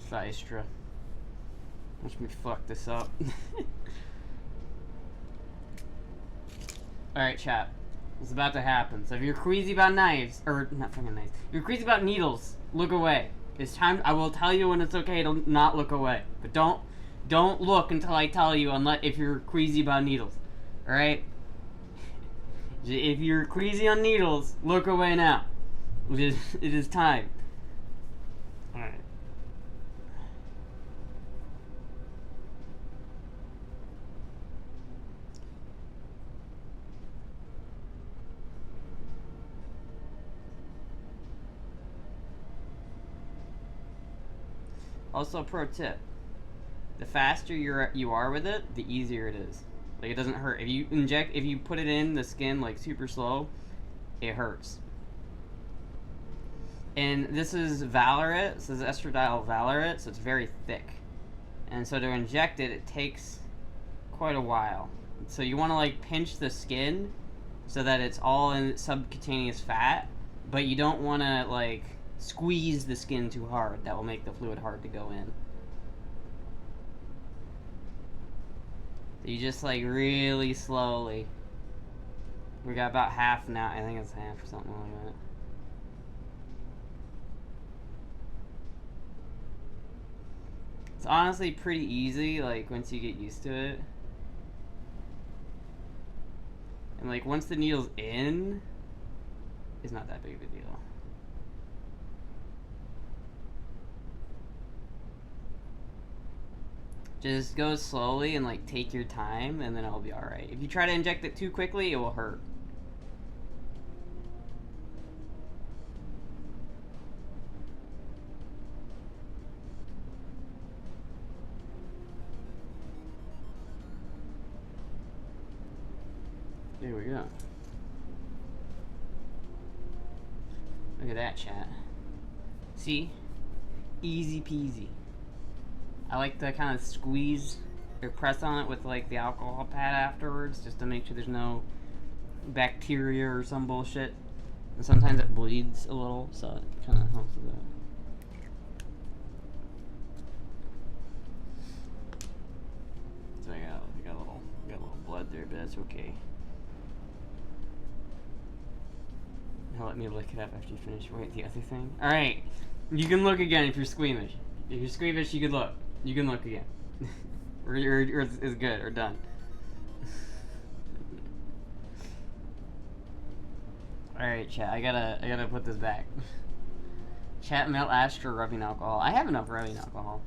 It's Astra. Watch me fuck this up. Alright, chat. It's about to happen. So if you're queasy about knives, or not fucking knives, if you're queasy about needles, look away. It's time. I will tell you when it's okay to not look away, but don't look until I tell you. Unless if you're queasy about needles, all right. If you're queasy on needles, look away now. It is time. All right. Also, pro tip: the faster you are with it, the easier it is. Like, it doesn't hurt. If you put it in the skin like super slow, it hurts. And this is Valorant. This is estradiol Valorant, so it's very thick. And so to inject it, it takes quite a while. So you want to like pinch the skin so that it's all in subcutaneous fat, but you don't want to like squeeze the skin too hard. That will make the fluid hard to go in. So you just like really slowly. We got about half now. I think it's half or something like that. It's honestly pretty easy, like once you get used to it. And like once the needle's in, it's not that big of a deal. Just go slowly and like take your time, and then it'll be alright. If you try to inject it too quickly, it will hurt. There we go. Look at that, chat. See? Easy peasy. I like to kind of squeeze or press on it with like the alcohol pad afterwards, just to make sure there's no bacteria or some bullshit. And sometimes it bleeds a little, so it kind of helps with that. So I got a little blood there, but that's okay. Now let me lick it up after you finish. Wait, the other thing. All right, you can look again if you're squeamish. If you're squeamish, you can look. You can look again. or it's good, or done. Alright, chat, I gotta put this back. Chat, melt Astra rubbing alcohol. I have enough rubbing alcohol.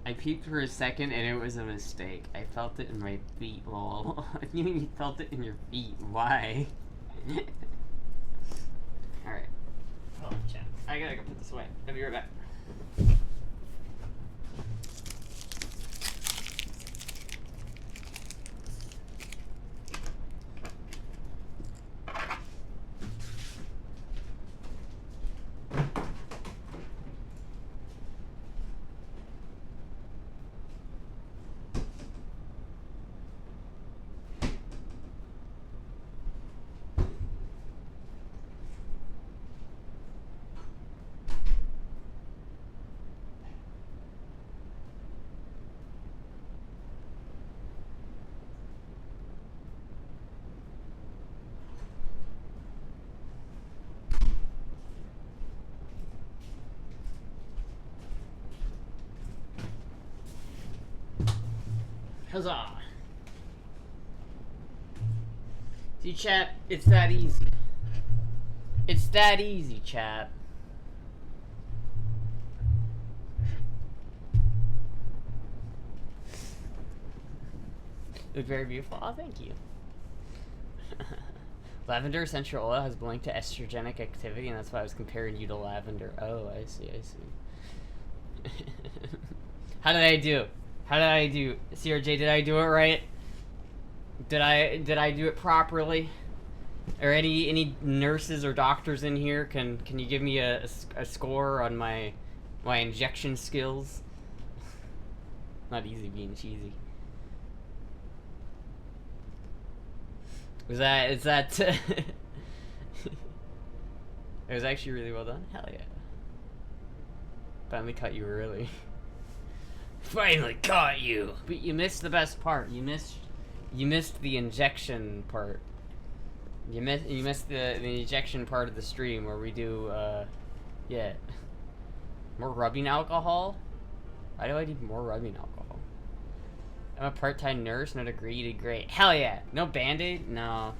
I peeked for a second and it was a mistake. I felt it in my feet, lol. You felt it in your feet. Why? Alright. Hold on, chat. I gotta go put this away. I'll be right back. Huzzah! See, chat, it's that easy. It's that easy, chat. Look very beautiful. Oh, thank you. Lavender essential oil has linked to estrogenic activity, and that's why I was comparing you to lavender. Oh, I see, I see. How did I do? How did I do? CRJ, did I do it right? Did I do it properly? Or any nurses or doctors in here? Can you give me a score on my injection skills? Not easy being cheesy. Is that it was actually really well done. Hell yeah. Finally caught you early. Finally caught you. But you missed the best part. You missed the injection part. You missed the injection part of the stream where we do yeah. More rubbing alcohol? Why do I need more rubbing alcohol? I'm a part-time nurse, no degree, you did great. Hell yeah. No band-aid? No.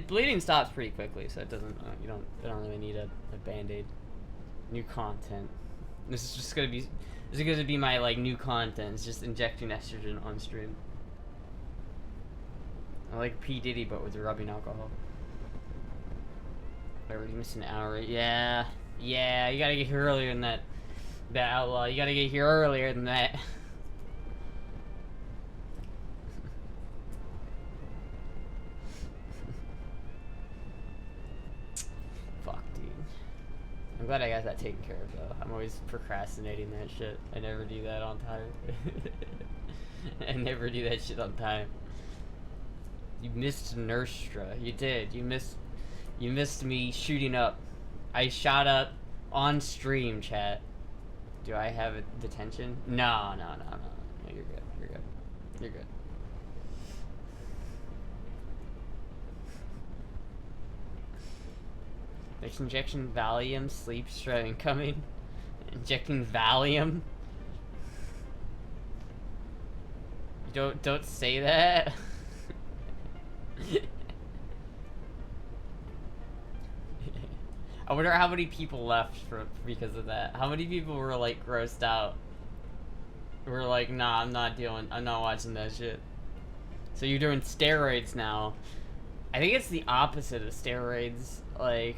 Bleeding stops pretty quickly, so it doesn't you don't really need a band-aid. New content. This is gonna be my like new content. It's just injecting estrogen on stream. I like P. Diddy, but with the rubbing alcohol. I already missed an hour. Yeah, yeah. You gotta get here earlier than that. That outlaw. You gotta get here earlier than that. Fuck, dude. I'm glad I got that taken care of, though. I'm always procrastinating that shit. I never do that on time. I never do that shit on time. You missed Nurstra. You did. You missed me shooting up. I shot up on stream, chat. Do I have a detention? No. No, you're good. You're good. You're good. Next injection, Valium, sleep stress incoming. Injecting Valium. You don't say that. I wonder how many people left because of that. How many people were like grossed out? Were like, nah, I'm not watching that shit. So you're doing steroids now. I think it's the opposite of steroids. Like,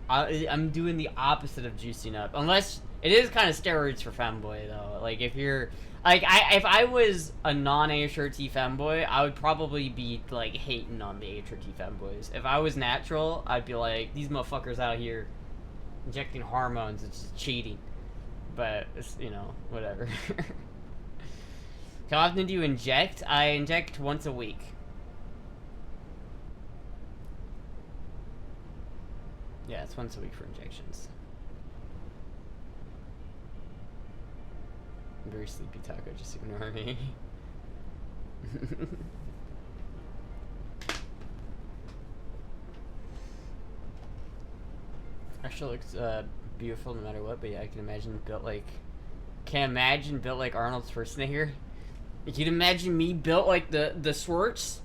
I'm doing the opposite of juicing up. Unless it is kind of steroids for femboy though. Like if you're like if I was a non-HRT femboy, I would probably be like hating on the HRT femboys. If I was natural, I'd be like, these motherfuckers out here injecting hormones, it's just cheating. But it's, you know, whatever. How often do you inject? I inject once a week. Yeah, it's once a week for injections. I'm very sleepy, Taco, just ignore me. Actually looks beautiful no matter what, but yeah, I can imagine built like Arnold Schwarzenegger. You can imagine me built like the Schwartz.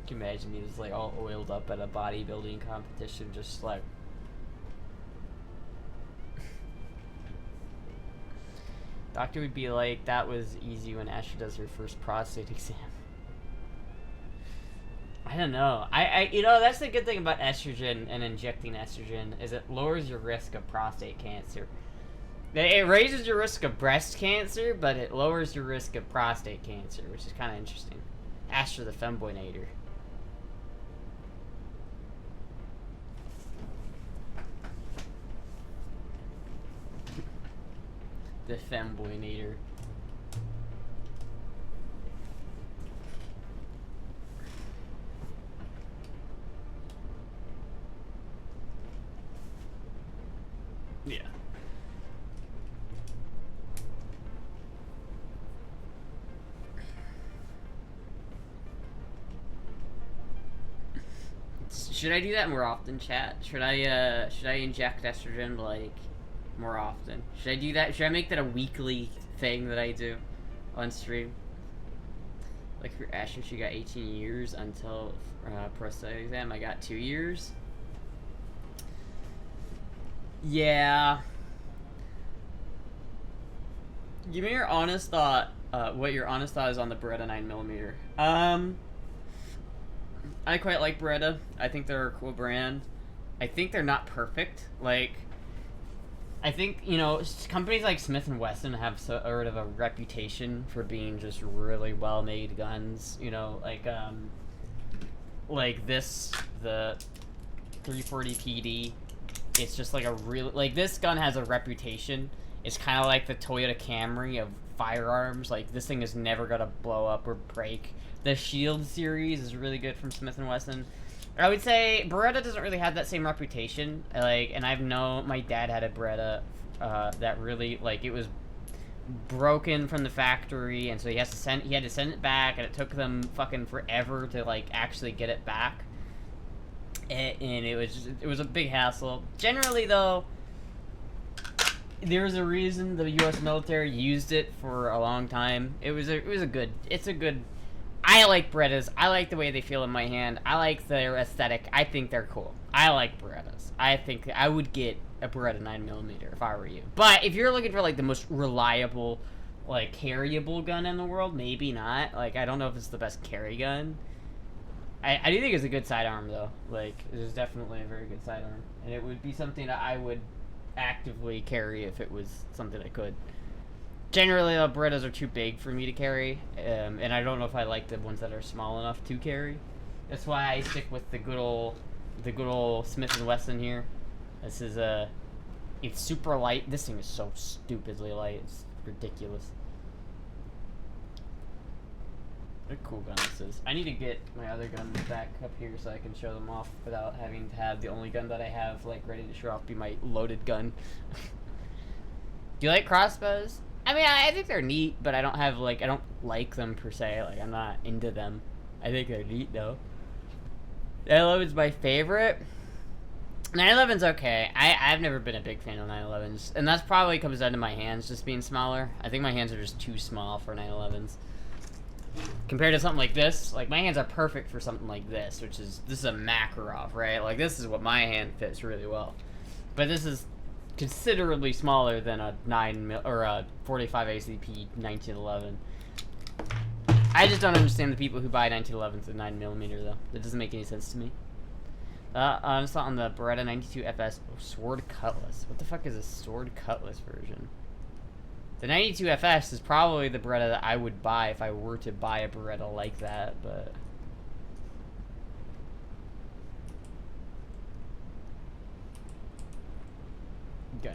You can imagine me just like all oiled up at a bodybuilding competition, just like. Doctor would be like, that was easy when Astra does her first prostate exam. I don't know. You know, that's the good thing about estrogen and injecting estrogen is it lowers your risk of prostate cancer. It raises your risk of breast cancer, but it lowers your risk of prostate cancer, which is kind of interesting. Astra the femboynator. The femboynator. Yeah. Should I do that more often, chat? Should I inject estrogen like more often? Should I do that? Should I make that a weekly thing that I do on stream? Like for Asher, she got 18 years until prostate exam. I got 2 years. Yeah. Give me your honest thought. What your honest thought is on the Beretta 9mm. I quite like Beretta. I think they're a cool brand. I think they're not perfect. Like, I think, you know, companies like Smith & Wesson have sort of a reputation for being just really well-made guns. You know, like this, the 340 PD. it's just like a real, like, this gun has a reputation. It's kind of like the Toyota Camry of firearms. Like, this thing is never gonna blow up or break. The Shield series is really good from Smith & Wesson. I would say Beretta doesn't really have that same reputation. Like, and I've known my dad had a Beretta that really, like, it was broken from the factory, and so he had to send it back, and it took them fucking forever to, like, actually get it back. And it was a big hassle. Generally, though, there's a reason the U.S. military used it for a long time. It's a good. I like Berettas. I like the way they feel in my hand. I like their aesthetic. I think they're cool. I like Berettas. I think I would get a Beretta 9mm if I were you. But if you're looking for, like, the most reliable, like, carryable gun in the world, maybe not. Like, I don't know if it's the best carry gun. I do think it's a good sidearm, though. Like, it is definitely a very good sidearm. And it would be something that I would actively carry if it was something I could. Generally, the Berettas are too big for me to carry, and I don't know if I like the ones that are small enough to carry. That's why I stick with the good old Smith & Wesson here. This is it's super light. This thing is so stupidly light. It's ridiculous. What a cool gun this is. I need to get my other guns back up here so I can show them off without having to have the only gun that I have, like, ready to show off be my loaded gun. Do you like crossbows? I mean, I think they're neat, but I don't like them per se. Like, I'm not into them. I think they're neat, though. 911's my favorite. 911's okay. I've never been a big fan of 911s, and that's probably comes down to my hands just being smaller. I think my hands are just too small for 911s. Compared to something like this, like, my hands are perfect for something like this, this is a Makarov, right? Like, this is what my hand fits really well. But this is considerably smaller than a 9mm or a 45 ACP 1911. I just don't understand the people who buy 1911s with 9mm, though. That doesn't make any sense to me. I saw on the Beretta 92 FS Sword Cutlass. What the fuck is a Sword Cutlass version? The 92 FS is probably the Beretta that I would buy if I were to buy a Beretta like that, but... Gunbroker.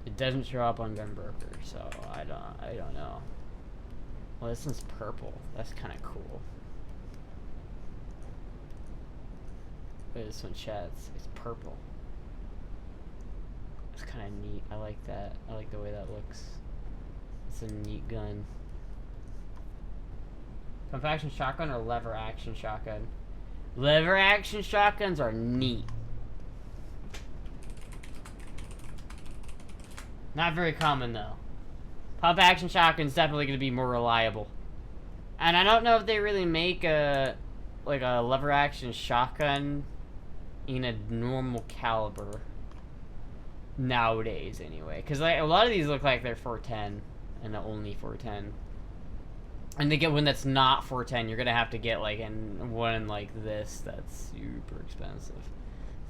It doesn't show up on Gunbroker, so I don't know. Well, this one's purple. That's kind of cool. Wait, this one, Chad, it's purple. It's kind of neat. I like that. I like the way that looks. It's a neat gun. Pump action shotgun or lever action shotgun? Lever action shotguns are neat. Not very common, though. Pump action shotgun's definitely going to be more reliable. And I don't know if they really make a lever action shotgun in a normal caliber nowadays, anyway. Because, like, a lot of these look like they're 410 and only 410. And to get one that's not 410, you're going to have to get, like, one like this that's super expensive.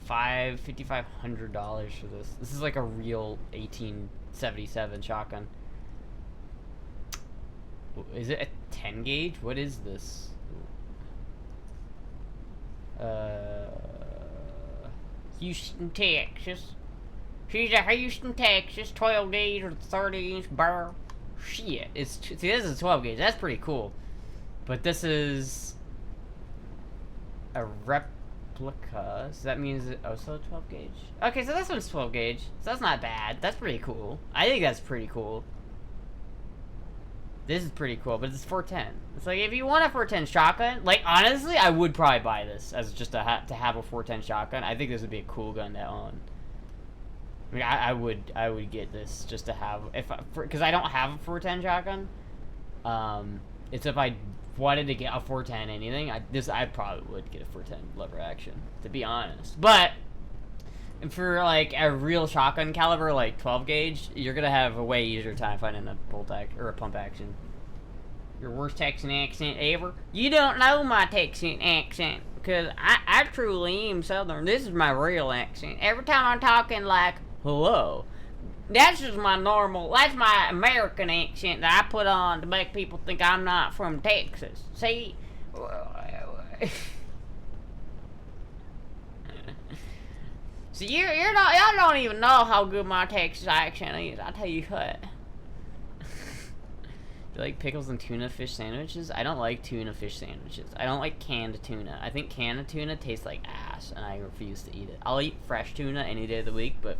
$5,500 for this. This is like a real 1877 shotgun. Is it a 10 gauge? What is this? Houston, Texas. She's a Houston, Texas 12 gauge or 30-inch barrel. Shit, see, this is a 12 gauge. That's pretty cool. But this is a replica. So that means so 12 gauge. Okay, so this one's 12 gauge. So that's not bad. That's pretty cool. I think that's pretty cool. This is pretty cool, but it's 410. It's like, if you want a 410 shotgun, like, honestly, I would probably buy this as just to have a 410 shotgun. I think this would be a cool gun to own. I mean, I would get this just to have, because I don't have a 410 shotgun. It's if I wanted to get a 410 anything, I probably would get a 410 lever action, to be honest. But for, like, a real shotgun caliber, like 12 gauge, you're gonna have a way easier time finding a bolt action or a pump action. Your worst Texan accent ever? You don't know my Texan accent, because I truly am Southern. This is my real accent. Every time I'm talking like, hello, that's just my normal, that's my American accent that I put on to make people think I'm not from Texas. See? So you're not, y'all don't even know how good my Texas accent is. I tell you what. You like pickles and tuna fish sandwiches? I don't like tuna fish sandwiches. I don't like canned tuna. I think canned tuna tastes like ass, and I refuse to eat it. I'll eat fresh tuna any day of the week, but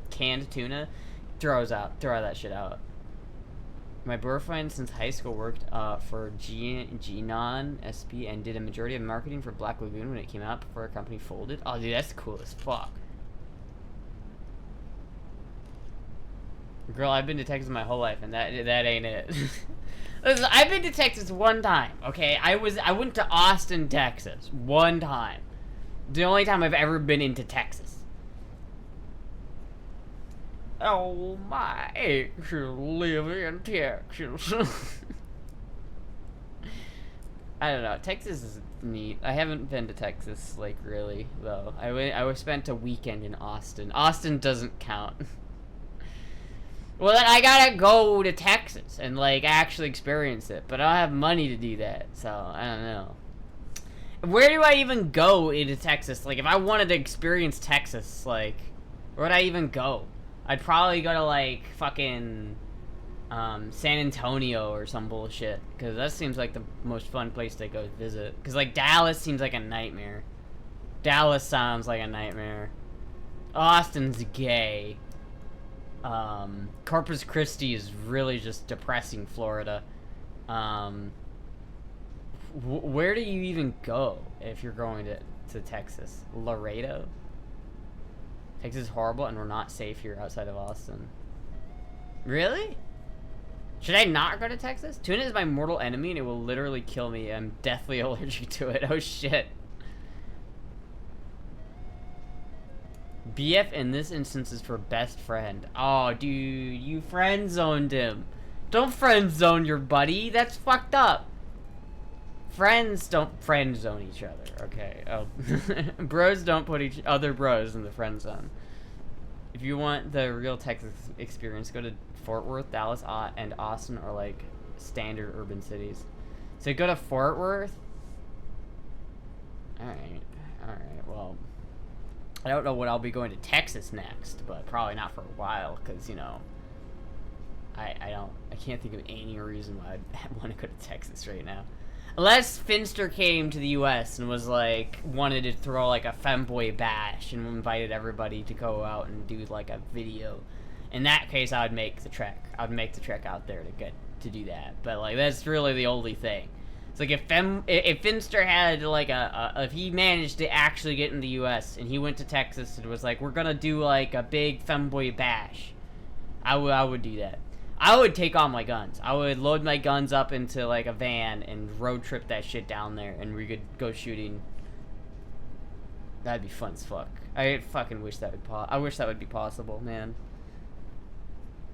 canned tuna, throw that shit out. My boyfriend since high school worked for Gnon SP and did a majority of marketing for Black Lagoon when it came out before our company folded. Oh, dude, that's cool as fuck. Girl, I've been to Texas my whole life, and that ain't it. Listen, I've been to Texas one time, okay? I went to Austin, Texas, one time. The only time I've ever been into Texas. Oh, my ex live in Texas. I don't know. Texas is neat. I haven't been to Texas, like, really, though. I spent a weekend in Austin. Austin doesn't count. Well, then I gotta go to Texas and, like, actually experience it. But I don't have money to do that, so I don't know. Where do I even go into Texas? Like, if I wanted to experience Texas, like, where would I even go? I'd probably go to, like, fucking San Antonio or some bullshit. Because that seems like the most fun place to go visit. Because, like, Dallas seems like a nightmare. Dallas sounds like a nightmare. Austin's gay. Corpus Christi is really just depressing Florida. Where do you even go if you're going to Texas? Laredo? Texas is horrible and we're not safe here outside of Austin. Really? Should I not go to Texas? Tuna is my mortal enemy and it will literally kill me. I'm deathly allergic to it. Oh shit. BF in this instance is for best friend. Oh, dude, you friend zoned him. Don't friend zone your buddy. That's fucked up. Friends don't friend zone each other. Okay. Oh. Bros don't put each other bros in the friend zone. If you want the real Texas experience, go to Fort Worth, Dallas, and Austin, or like standard urban cities. So go to Fort Worth. All right. Well. I don't know when I'll be going to Texas next, but probably not for a while, because, you know, I can't think of any reason why I'd want to go to Texas right now. Unless Finster came to the US and was, like, wanted to throw, like, a femboy bash and invited everybody to go out and do, like, a video. In that case, I would make the trek. I would make the trek out there to do that. But, like, that's really the only thing. It's like if Finster had like if he managed to actually get in the U.S. and he went to Texas and was like, we're gonna do like a big femboy bash, I would do that. I would take all my guns. I would load my guns up into like a van and road trip that shit down there, and we could go shooting. That'd be fun as fuck. I fucking wish that would be possible, man.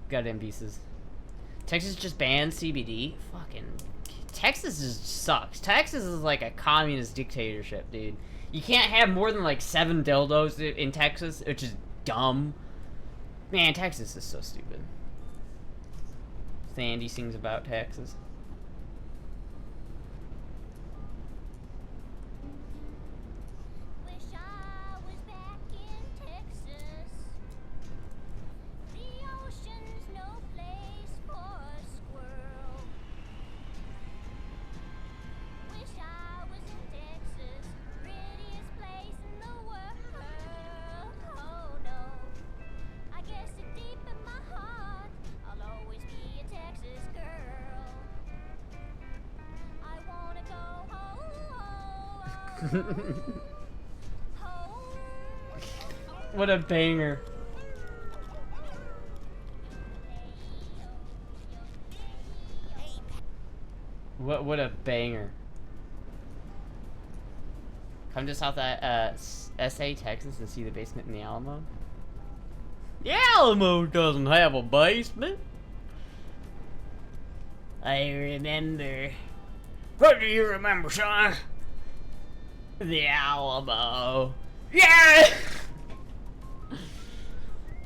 Goddamn pieces. Texas just banned CBD. Fucking. Texas just sucks. Texas is like a communist dictatorship, dude. You can't have more than like 7 dildos in Texas, which is dumb. Man, Texas is so stupid. Sandy sings about Texas. What a banger. What a banger. Come to South SA, Texas and see the basement in the Alamo. The Alamo doesn't have a basement. I remember. What do you remember, son? The Alamo. Yeah!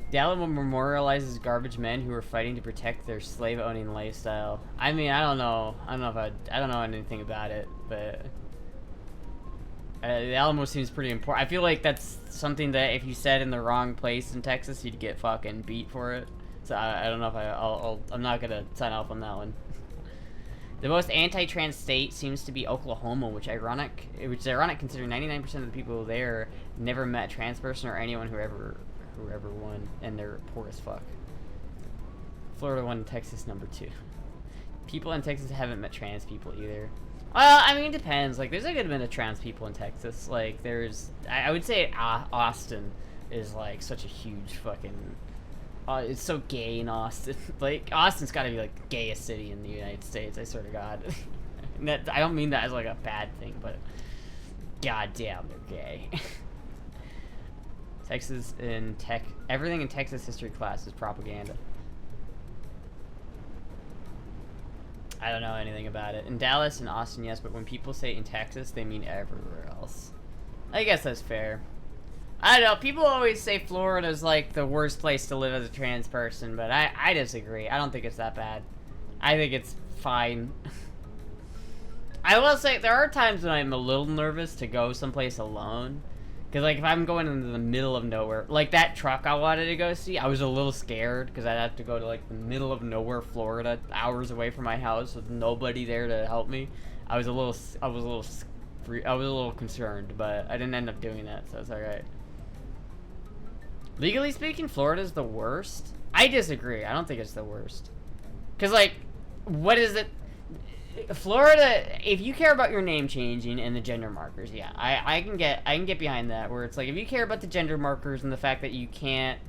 The Alamo memorializes garbage men who were fighting to protect their slave-owning lifestyle. I mean, I don't know anything about it, but The Alamo seems pretty important. I feel like that's something that if you said in the wrong place in Texas, you'd get fucking beat for it. So I don't know if I'm not gonna sign off on that one. The most anti-trans state seems to be Oklahoma, which is ironic considering 99% of the people there never met a trans person or anyone who ever won, and they're poor as fuck. Florida won, Texas number 2. People in Texas haven't met trans people either. Well, I mean, it depends. Like, there's a good bit of trans people in Texas. Like, I would say Austin is, like, such a huge fucking... it's so gay in Austin. Like, Austin's gotta be, like, the gayest city in the United States, I swear to God. I don't mean that as, like, a bad thing, but... goddamn, they're gay. Texas in tech... everything in Texas history class is propaganda. I don't know anything about it. In Dallas and Austin, yes, but when people say in Texas, they mean everywhere else. I guess that's fair. I don't know, people always say Florida's like the worst place to live as a trans person, but I disagree. I don't think it's that bad. I think it's fine. I will say, there are times when I'm a little nervous to go someplace alone. Because, like, if I'm going into the middle of nowhere, like that truck I wanted to go see, I was a little scared because I'd have to go to, like, the middle of nowhere, Florida, hours away from my house with nobody there to help me. I was a little concerned, but I didn't end up doing that, so it's alright. Legally speaking, Florida's the worst? I disagree. I don't think it's the worst. Because, like, what is it? Florida, if you care about your name changing and the gender markers, yeah, I can get behind that, where it's like, if you care about the gender markers and the fact that you can't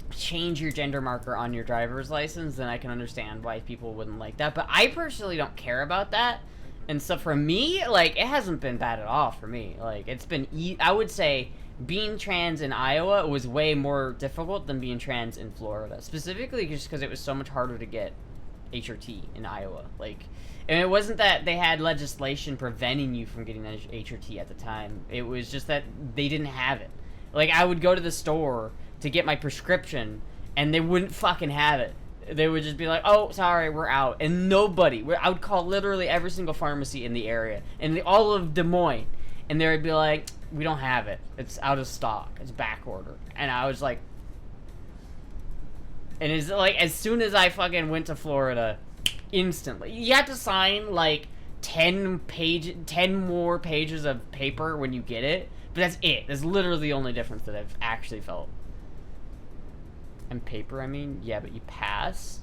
change your gender marker on your driver's license, then I can understand why people wouldn't like that. But I personally don't care about that. And so for me, like, it hasn't been bad at all for me. Like, it's been, I would say being trans in Iowa was way more difficult than being trans in Florida. Specifically just because it was so much harder to get HRT in Iowa. Like, and it wasn't that they had legislation preventing you from getting HRT at the time. It was just that they didn't have it. Like, I would go to the store to get my prescription, and they wouldn't fucking have it. They would just be like, oh, sorry, we're out. And nobody, I would call literally every single pharmacy in the area, and all of Des Moines, and they would be like, we don't have it. It's out of stock. It's back order. And I was like, and it's like, as soon as I fucking went to Florida, instantly. You have to sign, like, 10 more pages of paper when you get it. But that's it. That's literally the only difference that I've actually felt. And paper, I mean? Yeah, but you pass?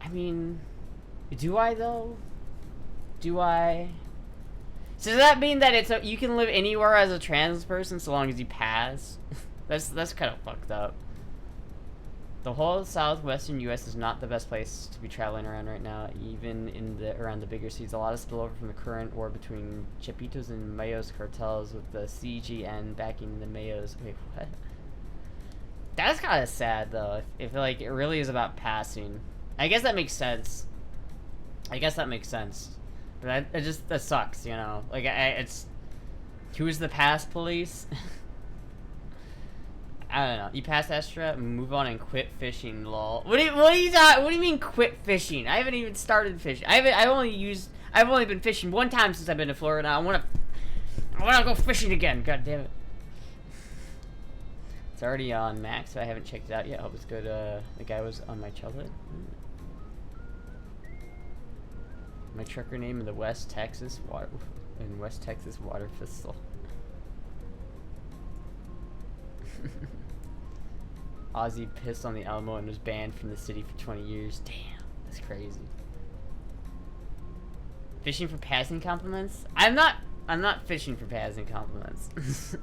I mean, do I, though? Do I? So does that mean that you can live anywhere as a trans person so long as you pass? That's kind of fucked up. The whole southwestern U.S. is not the best place to be traveling around right now, even around the bigger cities. A lot of spillover from the current war between Chapitos and Mayos cartels, with the CGN backing the Mayos. Wait, what? That's kind of sad, though. If like it really is about passing, I guess that makes sense. But that sucks, you know. Like it's who's the pass police? I don't know. You pass Astra, move on and quit fishing, lol. What do you mean quit fishing? I haven't even started fishing. I've only been fishing one time since I've been to Florida. I wanna go fishing again. God damn it. It's already on Max, but I haven't checked it out yet. I hope it's good. The guy was on my childhood. My trucker name in the West Texas Water Pistol. Ozzy pissed on the Alamo and was banned from the city for 20 years. Damn, that's crazy. Fishing for passing compliments? I'm not fishing for passing compliments.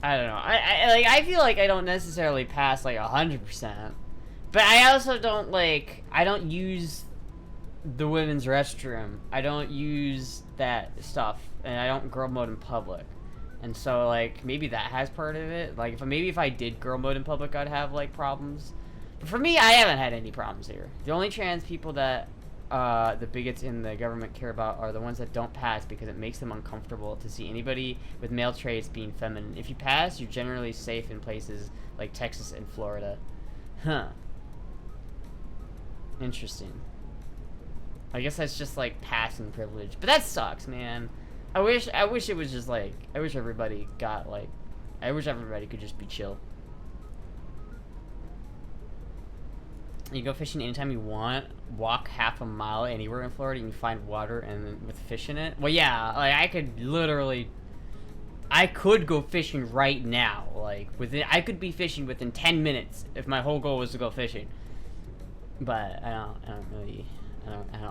I don't know. I feel like I don't necessarily pass like 100%. But I also don't I don't use the women's restroom. I don't use that stuff, and I don't girl mode in public. And so, like, maybe that has part of it. Like, if I did girl mode in public, I'd have, like, problems. But for me, I haven't had any problems here. The only trans people that the bigots in the government care about are the ones that don't pass because it makes them uncomfortable to see anybody with male traits being feminine. If you pass, you're generally safe in places like Texas and Florida. Huh. Interesting. I guess that's just, like, passing privilege. But that sucks, man. I wish it was just like, I wish everybody got like, I wish everybody could just be chill. You go fishing anytime you want, walk half a mile anywhere in Florida and you find water and with fish in it. Well, yeah, like I could literally, I could go fishing right now. Like I could be fishing within 10 minutes if my whole goal was to go fishing. But I don't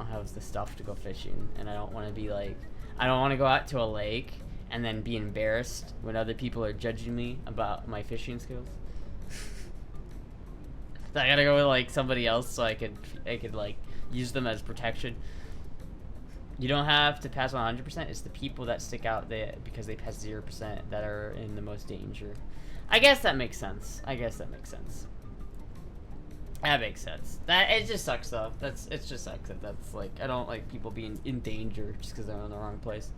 have the stuff to go fishing, and I don't want to be like, I don't want to go out to a lake and then be embarrassed when other people are judging me about my fishing skills. I gotta go with like somebody else so I could like use them as protection. You don't have to pass 100%. It's the people that stick out there because they pass 0% that are in the most danger. I guess that makes sense. That makes sense. It just sucks though. It just sucks that that's like, I don't like people being in danger just because they're in the wrong place.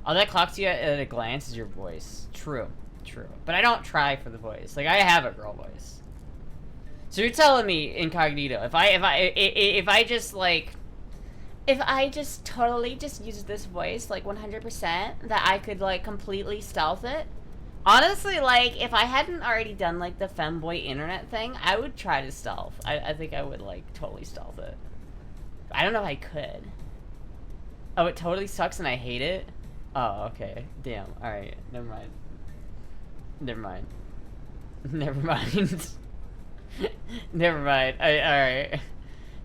All that clocks you at a glance is your voice. True. But I don't try for the voice. Like I have a girl voice. So you're telling me, incognito, if I just totally just use this voice like 100%, that I could like completely stealth it? Honestly, like if I hadn't already done like the femboy internet thing, I would try to stealth. I think I would like totally stealth it. I don't know if I could. Oh, it totally sucks and I hate it? Oh, okay. Damn. Alright. Never mind. Never mind. Alright.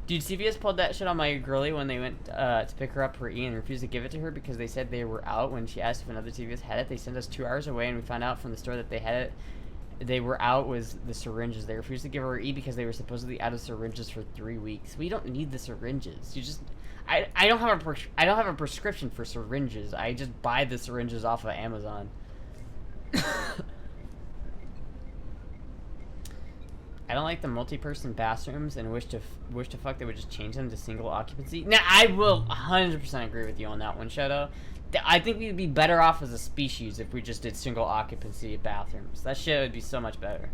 Dude, CVS pulled that shit on my girlie when they went to pick her up for E and refused to give it to her because they said they were out. When she asked if another CVS had it, they sent us 2 hours away and we found out from the store that they had it. They were out was the syringes. They refused to give her E because they were supposedly out of syringes for 3 weeks. We don't need the syringes. You just... I don't have a prescription for syringes. I just buy the syringes off of Amazon. I don't like the multi-person bathrooms and wish to fuck they would just change them to single occupancy. Now, I will 100% agree with you on that one, Shadow. I think we'd be better off as a species if we just did single occupancy bathrooms. That shit would be so much better.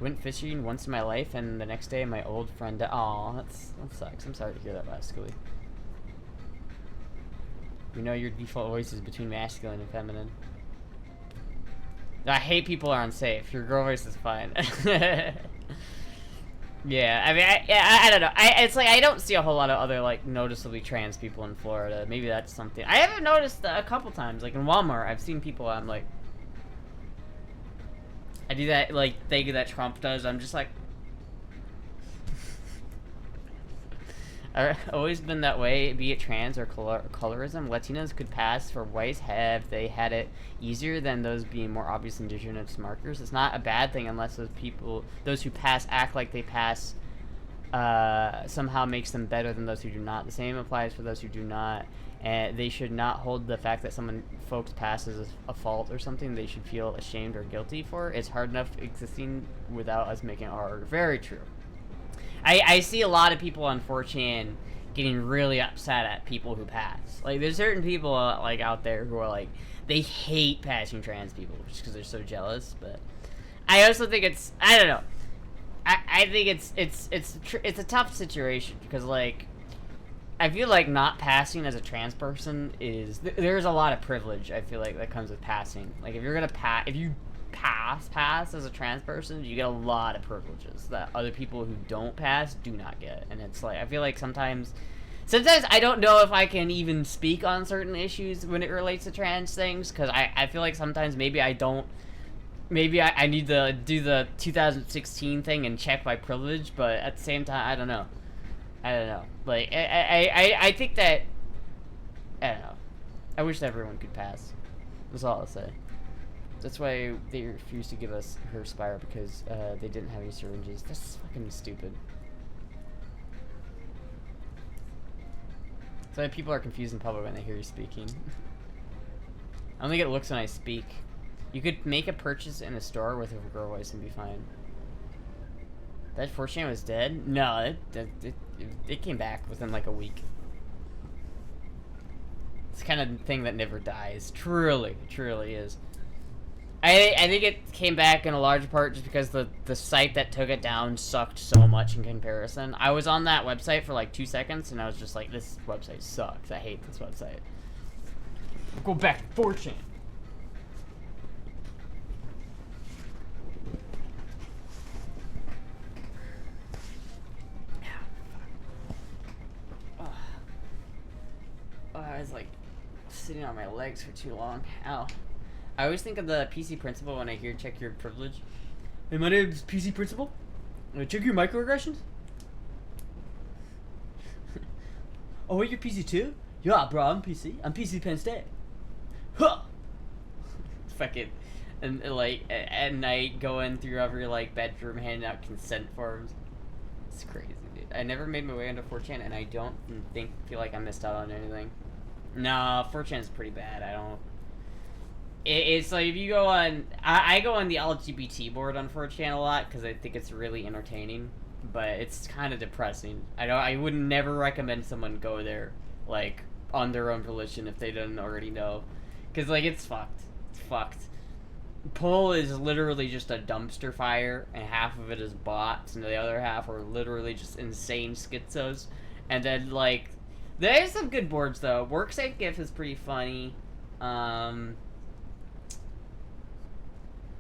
Went fishing once in my life and the next day my old friend... Aw, that sucks. I'm sorry to hear that, Rascally. We know your default voice is between masculine and feminine. I hate people are unsafe. Your girl voice is fine. Yeah, I mean, I don't know. It's like I don't see a whole lot of other like noticeably trans people in Florida. Maybe that's something I haven't noticed a couple times. Like in Walmart, I've seen people. I'm like, I do that like thing that Trump does. I'm just like, I've always been that way, be it trans or colorism. Latinos could pass for whites have they had it easier than those being more obvious indigenous markers. It's not a bad thing unless those who pass act like they pass somehow makes them better than those who do not. The same applies for those who do not. And they should not hold the fact that folks pass as a fault or something they should feel ashamed or guilty for. It's hard enough existing without us making art. Very true. I see a lot of people on 4chan getting really upset at people who pass. Like, there's certain people, like, out there who are, like, they hate passing trans people just because they're so jealous, but I also think it's, I don't know. I think it's a tough situation because, like, I feel like not passing as a trans person is, there's a lot of privilege, I feel like, that comes with passing. Like, if you're gonna if you pass as a trans person, you get a lot of privileges that other people who don't pass do not get. And it's like, I feel like sometimes I don't know if I can even speak on certain issues when it relates to trans things, because I feel like sometimes maybe I need to do the 2016 thing and check my privilege, but at the same time, I don't know. Like, I think that, I don't know. I wish that everyone could pass. That's all I'll say. That's why they refused to give us her Spire, because they didn't have any syringes. That's fucking stupid. That's why people are confused in public when they hear you speaking. I only get looks when I speak. You could make a purchase in a store with a girl voice and be fine. That 4chan was dead? No, it came back within like a week. It's the kind of thing that never dies. Truly is. I think it came back in a large part just because the site that took it down sucked so much in comparison. I was on that website for like 2 seconds and I was just like, this website sucks. I hate this website. Go back to 4chan. I was like sitting on my legs for too long. Ow. I always think of the PC principal when I hear check your privilege. Hey, my name's PC principal. Check your microaggressions. Oh, wait, you're PC too? Yeah, bro, I'm PC. I'm PC Penn State. Huh! Fucking, and like at night going through every like bedroom handing out consent forms. It's crazy, dude. I never made my way into 4chan, and I don't feel like I missed out on anything. No, 4chan is pretty bad. I don't. It's like if you go on, I go on the LGBT board on 4chan a lot because I think it's really entertaining, but it's kind of depressing. I would never recommend someone go there like on their own volition if they didn't already know, because like it's fucked. It's fucked. Pull is literally just a dumpster fire, and half of it is bots, and the other half are literally just insane schizos. And then like there's some good boards though. WorkSafe GIF is pretty funny.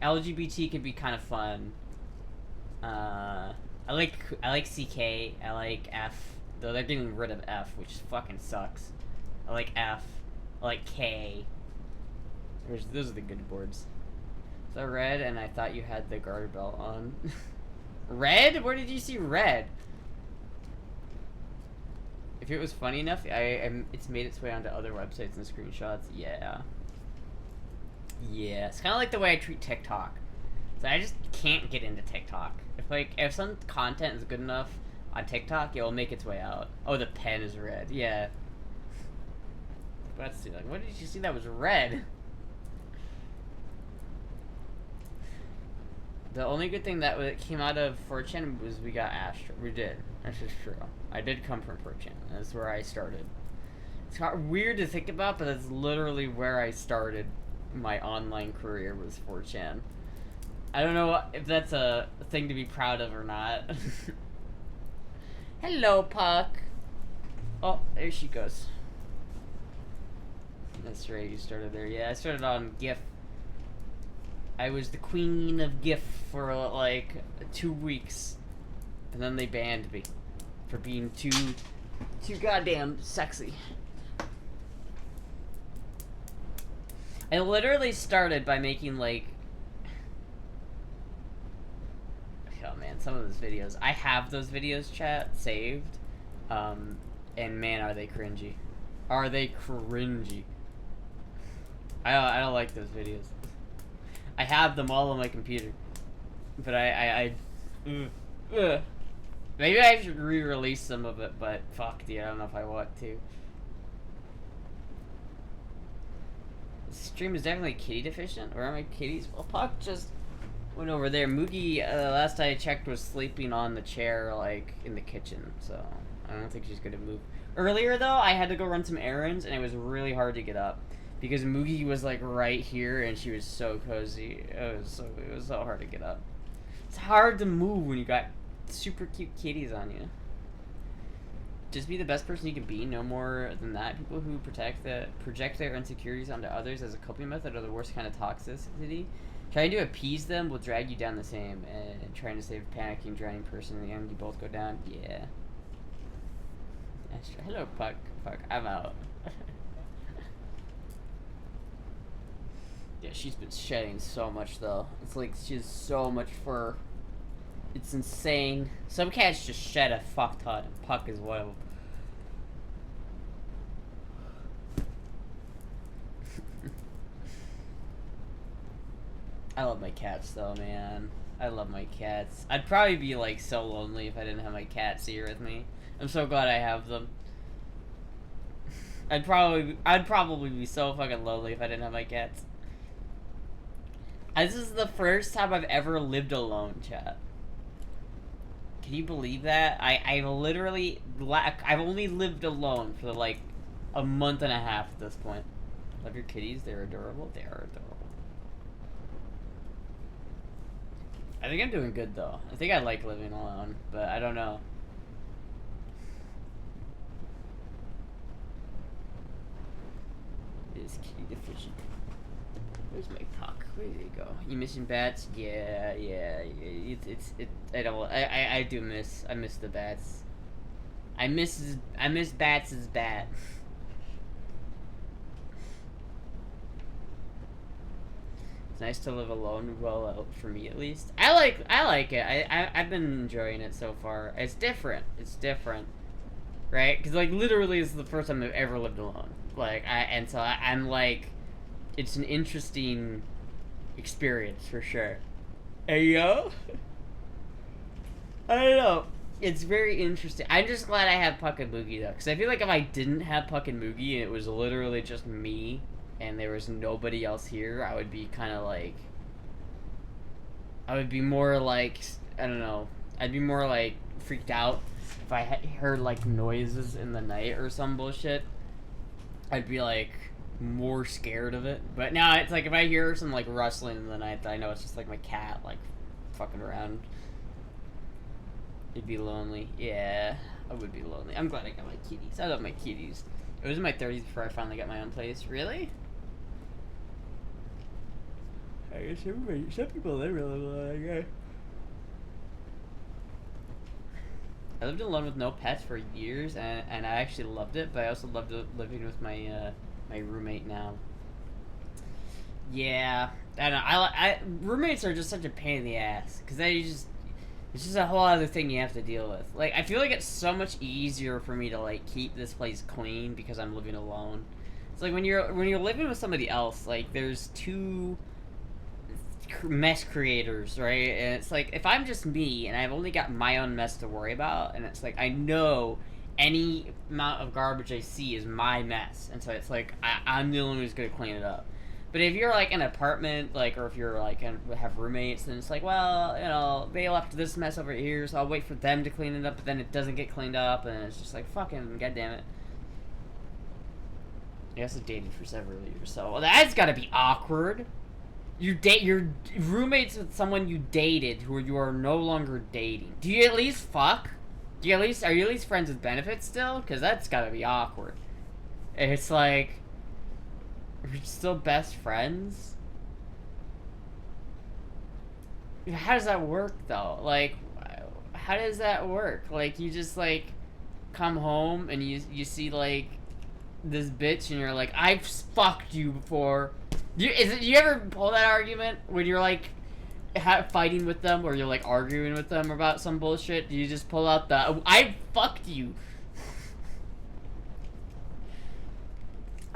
LGBT can be kind of fun. I like CK. I like F. Though they're getting rid of F, which fucking sucks. I like F. I like K. Those are the good boards. So red, and I thought you had the garter belt on. Red? Where did you see red? If it was funny enough, it's made its way onto other websites and screenshots. Yeah. Yeah, it's kind of like the way I treat TikTok. So I just can't get into TikTok. If some content is good enough on TikTok, it will make its way out. Oh, the pen is red. Yeah. Let's see. Like, what did you see that was red? The only good thing that came out of 4chan was we got Astra. We did. That's just true. I did come from 4chan. That's where I started. It's weird to think about, but that's literally where I started. My online career was 4chan. I don't know if that's a thing to be proud of or not. Hello, Puck. Oh, there she goes. That's right, you started there. Yeah, I started on GIF. I was the queen of GIF for like 2 weeks. And then they banned me for being too goddamn sexy. I literally started by making like, oh man, some of those videos. I have those videos, chat, saved, and man, are they cringy. Are they cringy. I don't like those videos. I have them all on my computer, but maybe I should re-release some of it, but fuck, dude, I don't know if I want to. Stream is definitely kitty deficient. Where are my kitties? Well, Puck just went over there. Moogie, last I checked, was sleeping on the chair, like, in the kitchen. So, I don't think she's gonna move. Earlier, though, I had to go run some errands, and it was really hard to get up. Because Moogie was, like, right here, and she was so cozy. It was so hard to get up. It's hard to move when you got super cute kitties on you. Just be the best person you can be, no more than that. People who project their insecurities onto others as a coping method are the worst kind of toxicity. Trying to appease them will drag you down the same, and trying to save a panicking, drowning person in the end, you both go down. Yeah. Astra. Hello, Puck. Puck, I'm out. Yeah, she's been shedding so much, though. It's like she has so much fur. It's insane. Some cats just shed a fuck ton, and Puck is one of them. I love my cats, though, man. I love my cats. I'd probably be, like, so lonely if I didn't have my cats here with me. I'm so glad I have them. I'd probably be so fucking lonely if I didn't have my cats. This is the first time I've ever lived alone, chat. Can you believe that? I've only lived alone for like a month and a half at this point. Love your kitties, they're adorable. They are adorable. I think I'm doing good though. I think I like living alone, but I don't know. Is kitty deficient? Where's my puck? Where did it go? You missing bats? Yeah. I do miss. I miss the bats. I miss Bats' bat. It's nice to live alone. Well, for me at least. I like it. I've been enjoying it so far. It's different. Right? Because like literally, this is the first time I've ever lived alone. Like I'm like, it's an interesting experience for sure. Hey yo. I don't know. It's very interesting. I'm just glad I have Puck and Moogie though, because I feel like if I didn't have Puck and Moogie and it was literally just me and there was nobody else here, I would be kind of like, I would be more like, I don't know, I'd be more like freaked out if I heard like noises in the night or some bullshit. I'd be like more scared of it. But now it's like if I hear some like rustling in the night, I know it's just like my cat like fucking around. It'd be lonely. Yeah, I would be lonely. I'm glad I got my kitties. I love my kitties. It was in my 30s before I finally got my own place. Really? I guess some people live really well, I guess. I lived alone with no pets for years, and I actually loved it, but I also loved living with my my roommate now. Yeah, I don't know. Roommates are just such a pain in the ass, because it's just a whole other thing you have to deal with. Like, I feel like it's so much easier for me to, like, keep this place clean because I'm living alone. It's like when you're living with somebody else, like, there's two mess creators, right? And it's like, if I'm just me and I've only got my own mess to worry about, and it's like, I know any amount of garbage I see is my mess. And so it's like, I'm the only one who's gonna clean it up. But if you're, like, in an apartment, like, or if you're, like, have roommates, then it's like, well, you know, they left this mess over here, so I'll wait for them to clean it up, but then it doesn't get cleaned up, and it's just like, fucking, goddammit. I guess I dated for several years, so, well, that's gotta be awkward. You're roommates with someone you dated who you are no longer dating. Do you at least fuck? Are you at least friends with benefits still? Because that's gotta be awkward. It's like, we're still best friends? How does that work, though? Like, how does that work? Like, you just, like, come home and you see, like, this bitch and you're like, I've fucked you before. Do you ever pull that argument when you're, like, fighting with them or you're, like, arguing with them about some bullshit? Do you just pull out the, I fucked you.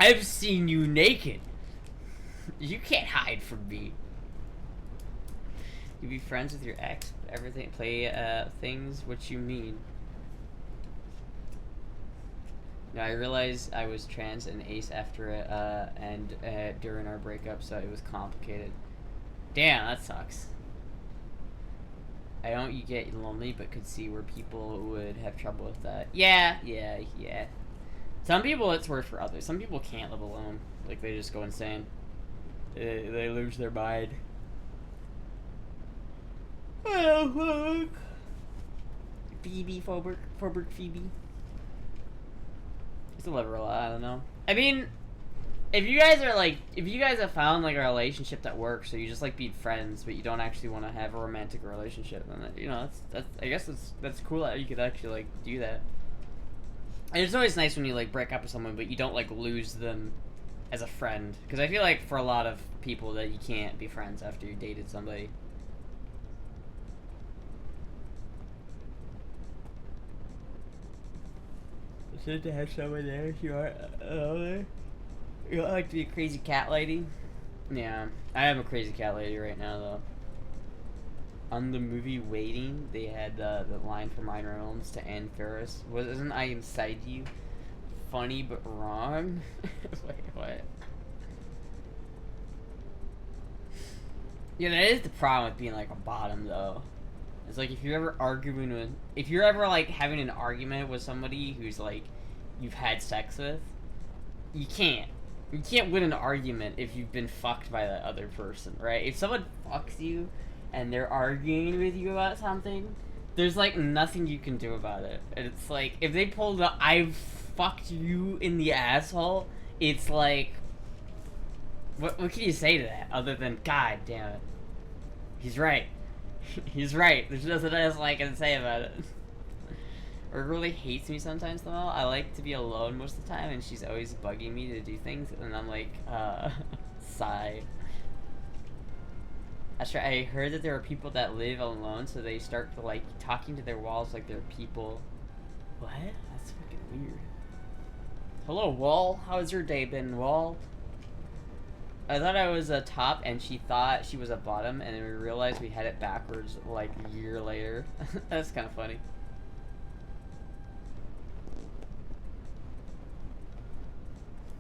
I've seen you naked. You can't hide from me. You be friends with your ex, everything, play things. What you mean? No, I realized I was trans and ace after it, and during our breakup, so it was complicated. Damn, that sucks. I don't get lonely, but could see where people would have trouble with that. Yeah. Some people it's worse for others. Some people can't live alone. Like, they just go insane. They lose their mind. Oh, fuck. Phoebe, Forberg, Phoebe. I still love her a lot, I don't know. I mean, if you guys have found, like, a relationship that works, so you just, like, be friends, but you don't actually want to have a romantic relationship, then, you know, I guess that's cool that you could actually, like, do that. And it's always nice when you, like, break up with someone, but you don't, like, lose them as a friend. Because I feel like for a lot of people that you can't be friends after you dated somebody. It's good to have someone there if you are alone. You don't like to be a crazy cat lady? Yeah, I am a crazy cat lady right now, though. On the movie Waiting, they had the line from Ryan Reynolds to Ann Faris. Wasn't I inside you? Funny but wrong? Wait, what? Yeah, that is the problem with being, like, a bottom, though. It's like, if you're ever, like, having an argument with somebody who's, like, you've had sex with, you can't win an argument if you've been fucked by that other person, right? If someone fucks you, and they're arguing with you about something, there's like nothing you can do about it. And it's like, if they pull the "I fucked you in the asshole," it's like, what can you say to that other than, God damn it, he's right. He's right. There's nothing else I can say about it. Or really hates me sometimes though. I like to be alone most of the time, and she's always bugging me to do things, and I'm like, sigh. Astra, I heard that there are people that live alone, so they start to, like, talking to their walls like they're people. What? That's fucking weird. Hello, Wall. How's your day been, Wall? I thought I was a top, and she thought she was a bottom, and then we realized we had it backwards, like, a year later. That's kind of funny.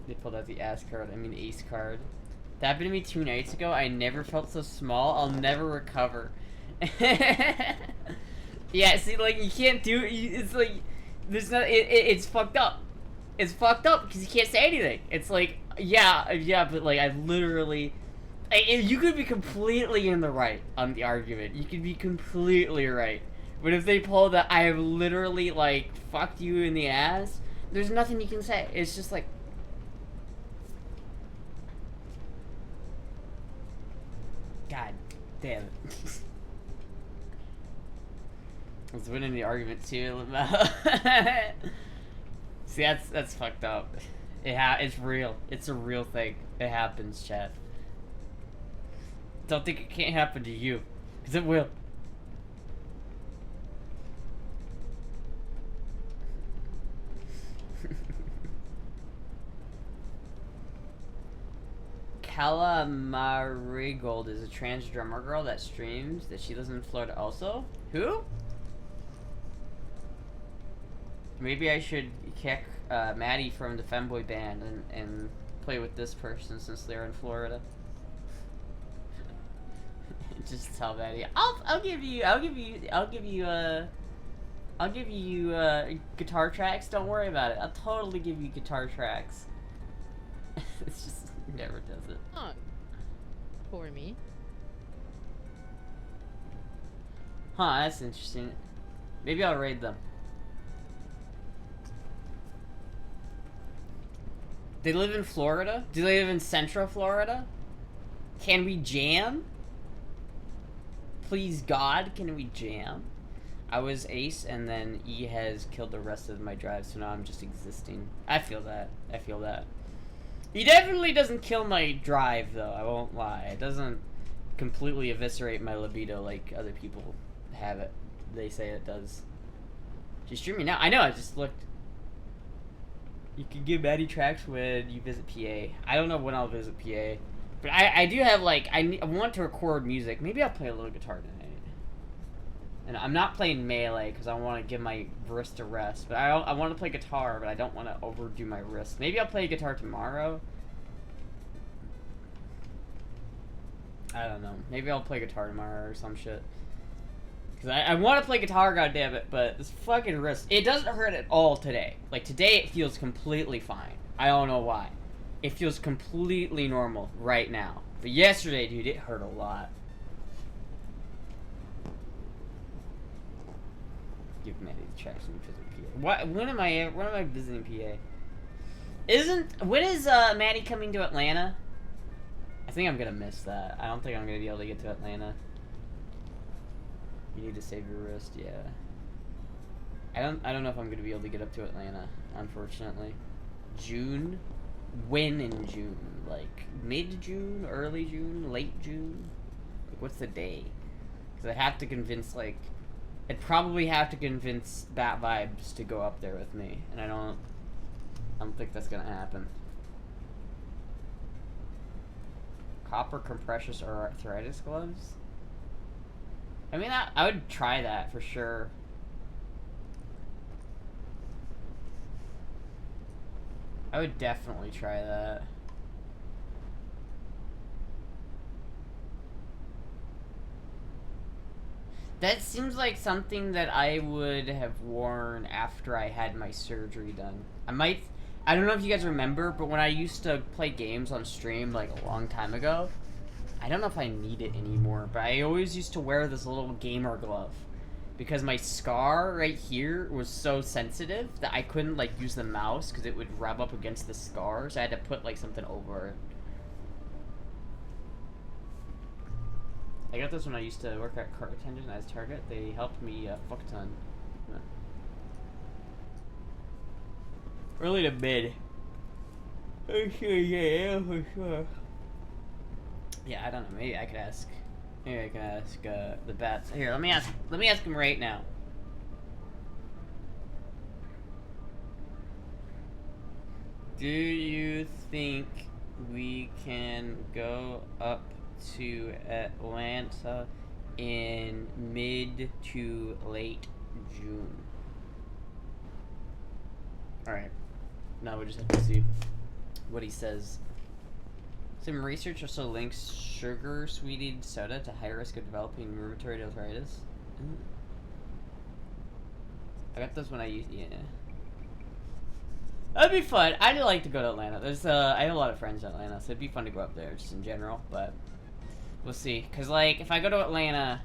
They pulled out the ace card. That happened to me 2 nights ago. I never felt so small. I'll never recover. Yeah, see, like, you can't do it. It's like, there's not, it's fucked up. It's fucked up because you can't say anything. It's like, yeah, but like, I literally, you could be completely in the right on the argument. You could be completely right. But if they pull that I have literally, like, fucked you in the ass, there's nothing you can say. It's just like, God damn it. I was winning the argument too. See, that's fucked up. It's real. It's a real thing. It happens, chat. Don't think it can't happen to you, because it will. Kala Marigold is a trans drummer girl that streams that she lives in Florida also. Who? Maybe I should kick Maddie from the Femboy band and play with this person since they're in Florida. Just tell Maddie, I'll give you guitar tracks. Don't worry about it. I'll totally give you guitar tracks. It's just never does it. Oh, for me. Huh, that's interesting. Maybe I'll raid them. They live in Florida? Do they live in Central Florida? Can we jam? Please God, can we jam? I was ace, and then E has killed the rest of my drive, so now I'm just existing. I feel that. I feel that. He definitely doesn't kill my drive, though, I won't lie. It doesn't completely eviscerate my libido like other people have it. They say it does. She's streaming now. I know, I just looked. You can give Maddie tracks when you visit PA. I don't know when I'll visit PA. But I do have, like, I want to record music. Maybe I'll play a little guitar tonight. And I'm not playing melee because I want to give my wrist a rest. But I want to play guitar, but I don't want to overdo my wrist. Maybe I'll play guitar tomorrow. I don't know. Maybe I'll play guitar tomorrow or some shit. Because I want to play guitar, goddammit, but this fucking wrist, it doesn't hurt at all today. Like, today it feels completely fine. I don't know why. It feels completely normal right now. But yesterday, dude, it hurt a lot. Give Maddie the tracks when you visit PA. When am I visiting PA? When is Maddie coming to Atlanta? I think I'm gonna miss that. I don't think I'm gonna be able to get to Atlanta. You need to save your wrist, yeah. I don't know if I'm gonna be able to get up to Atlanta, unfortunately. June? When in June? Like mid-June, early June, late June? Like, what's the day? Because I have to convince, like, I'd probably have to convince Bat Vibes to go up there with me, and I don't think that's gonna happen. Copper compressions or arthritis gloves? I mean, I would try that for sure. I would definitely try that. That seems like something that I would have worn after I had my surgery done. I don't know if you guys remember, but when I used to play games on stream, like, a long time ago, I don't know if I need it anymore, but I always used to wear this little gamer glove. Because my scar right here was so sensitive that I couldn't, like, use the mouse because it would rub up against the scar, so I had to put, like, something over it. I got this when I used to work at cart attendant as Target. They helped me a fuck ton. Early to mid. For sure, yeah, for sure. Yeah, I don't know. Maybe I could ask. Maybe I can ask the bats. Here, let me ask. Let me ask him right now. Do you think we can go up to Atlanta in mid to late June? Alright. Now we just have to see what he says. Some research also links sugar-sweetened soda to high risk of developing rheumatoid arthritis. I got this when I used, yeah. That'd be fun. I'd like to go to Atlanta. There's I have a lot of friends in Atlanta, so it'd be fun to go up there just in general, but we'll see. Cause like, if I go to Atlanta,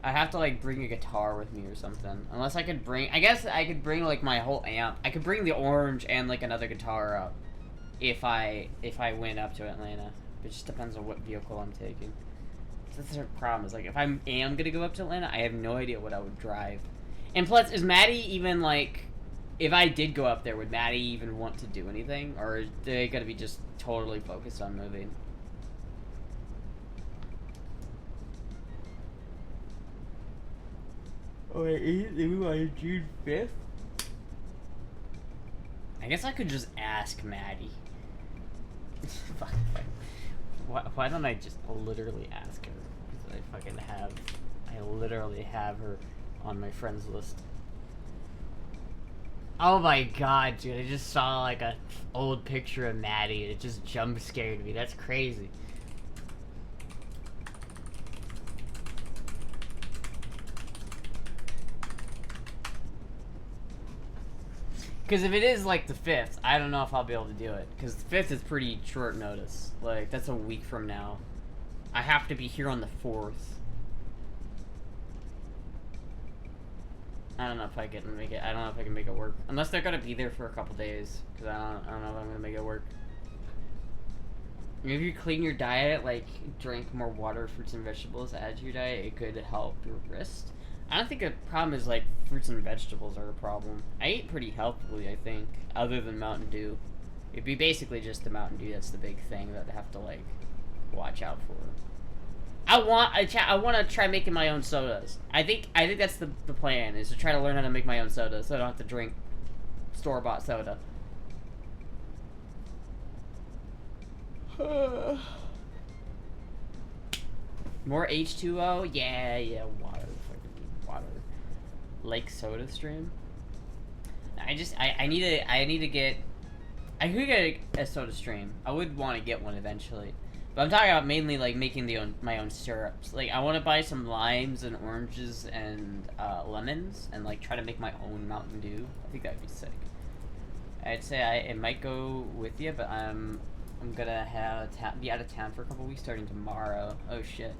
I have to like bring a guitar with me or something. Unless I could bring, I guess I could bring like my whole amp. I could bring the orange and like another guitar up if I went up to Atlanta. It just depends on what vehicle I'm taking. That's the problem, is like if I am gonna go up to Atlanta, I have no idea what I would drive. And plus, is Maddie even like, if I did go up there, would Maddie even want to do anything? Or are they gonna be just totally focused on moving? Oh, wait, is it on June 5th? I guess I could just ask Maddie. Fuck. Why don't I just literally ask her? Because I literally have her on my friends list. Oh my god, dude, I just saw like a old picture of Maddie and it just jump scared me. That's crazy. Because if it is like the 5th, I don't know if I'll be able to do it. Because the 5th is pretty short notice. Like, that's a week from now. I have to be here on the 4th. I don't know if I can make it. I don't know if I can make it work. Unless they're gonna be there for a couple days. Because I don't know if I'm gonna make it work. If you clean your diet, like drink more water, fruits and vegetables, add to your diet, it could help your wrist. I don't think the problem is like fruits and vegetables are a problem. I eat pretty healthily, I think, other than Mountain Dew. It'd be basically just the Mountain Dew that's the big thing that I have to like watch out for. I want to try making my own sodas. I think that's the plan, is to try to learn how to make my own soda so I don't have to drink store-bought soda. More H2O? Yeah, water. Water. Lake soda stream? I could get a soda stream. I would want to get one eventually. But I'm talking about mainly like making my own syrups. Like I want to buy some limes and oranges and lemons and like try to make my own Mountain Dew. I think that'd be sick. I'd say it might go with you, but I'm gonna be out of town for a couple weeks starting tomorrow. Oh shit.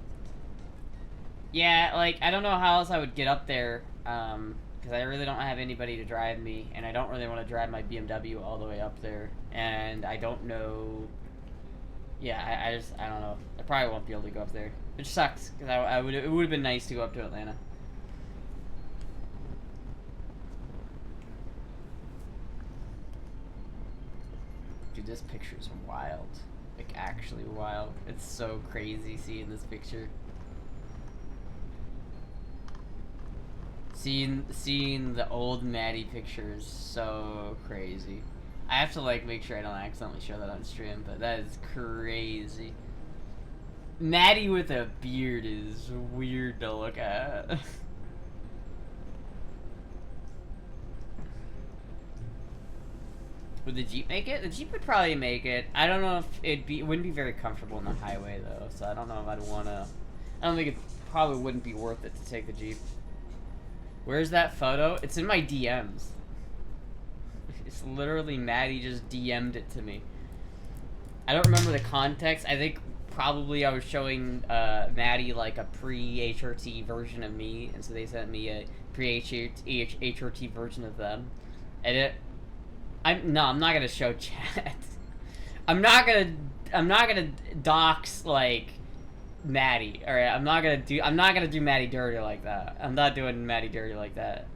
Yeah, like I don't know how else I would get up there, because I really don't have anybody to drive me, and I don't really want to drive my BMW all the way up there, and I don't know. Yeah, I don't know. I probably won't be able to go up there, which sucks, because it would have been nice to go up to Atlanta. Dude, this picture's wild. Like, actually wild. It's so crazy seeing this picture. Seeing the old Maddie pictures, so crazy. I have to like make sure I don't accidentally show that on stream, but that is crazy. Maddie with a beard is weird to look at. Would the Jeep make it? The Jeep would probably make it. I don't know if it wouldn't be very comfortable on the highway though, so I don't know if I'd wanna. I don't think it probably wouldn't be worth it to take the Jeep. Where's that photo? It's in my DMs. It's literally Maddie just DM'd it to me. I don't remember the context. I think probably I was showing Maddie like a pre-HRT version of me, and so they sent me a pre-HRT version of them. And I'm not gonna show chat. I'm not gonna dox like Maddie. All right, I'm not gonna do Maddie dirty like that. I'm not doing Maddie dirty like that.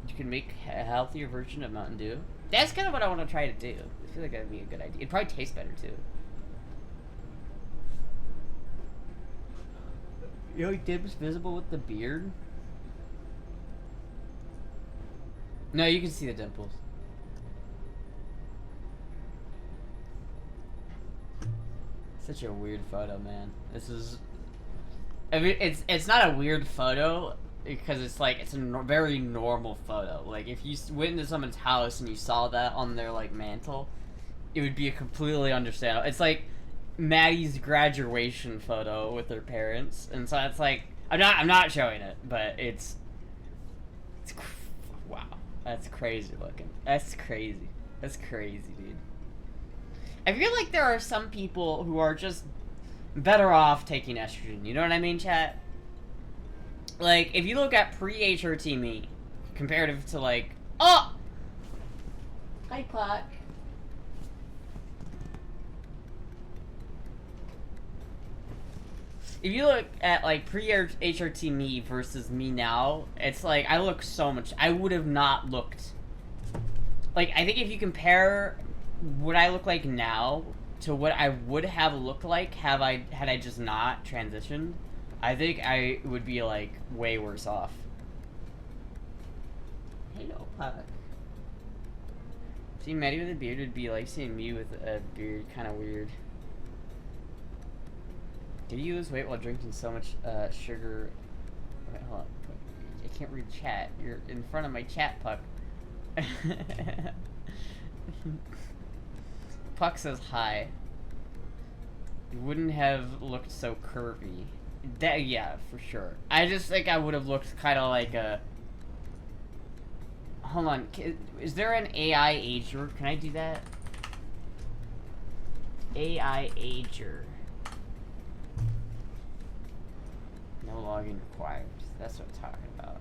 You can make a healthier version of Mountain Dew. That's kind of what I want to try to do. I feel like that'd be a good idea. It'd probably taste better too. You know, Dib's visible with the beard. No, you can see the dimples. Such a weird photo, man. This is. I mean, it's not a weird photo because it's like it's a very normal photo. Like if you went into someone's house and you saw that on their like mantle, it would be a completely understandable. It's like Maddie's graduation photo with her parents, and so it's like I'm not showing it, but it's wow, that's crazy looking. That's crazy. That's crazy, dude. I feel like there are some people who are just better off taking estrogen. You know what I mean, chat? Like, if you look at pre-HRT me, comparative to like, oh! Hi, Clock. If you look at like pre-HRT me versus me now, it's like I look so much. I would have not looked. Like, I think if you compare what I look like now to what I would have looked like had I just not transitioned, I think I would be like way worse off. Hello, Puck. Seeing Maddie with a beard would be like seeing me with a beard, kind of weird. Did you lose weight while drinking so much sugar? Wait, hold on. I can't read chat. You're in front of my chat, Puck. Puck says hi. You wouldn't have looked so curvy. That, yeah, for sure. I just think I would have looked kind of like a... Hold on. Is there an AI ager? Can I do that? AI ager. No login required. That's what I'm talking about.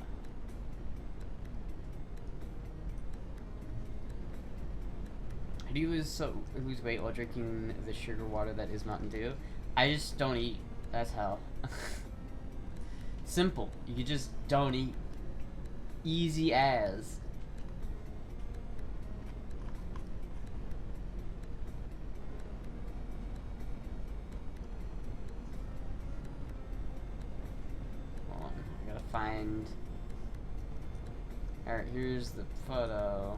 How do you lose weight while drinking the sugar water that is Mountain Dew? I just don't eat. That's how. Simple. You just don't eat. Easy as. Hold on. I gotta find. Alright, here's the photo.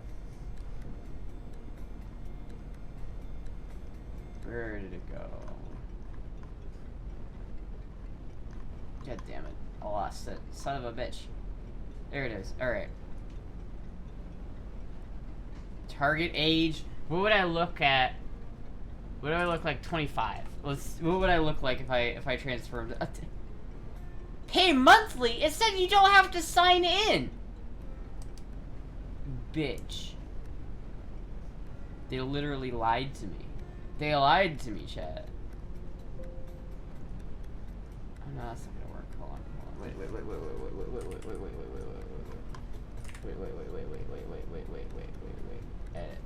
Where did it go? God damn it. I lost it. Son of a bitch. There it is. Alright. Target age. What would I look at? What do I look like? 25. What would I look like if I transformed? Pay monthly? It said you don't have to sign in. Bitch. They literally lied to me. They lied to me, chat. Oh no, that's not gonna work. Hold on. Wait. Edit.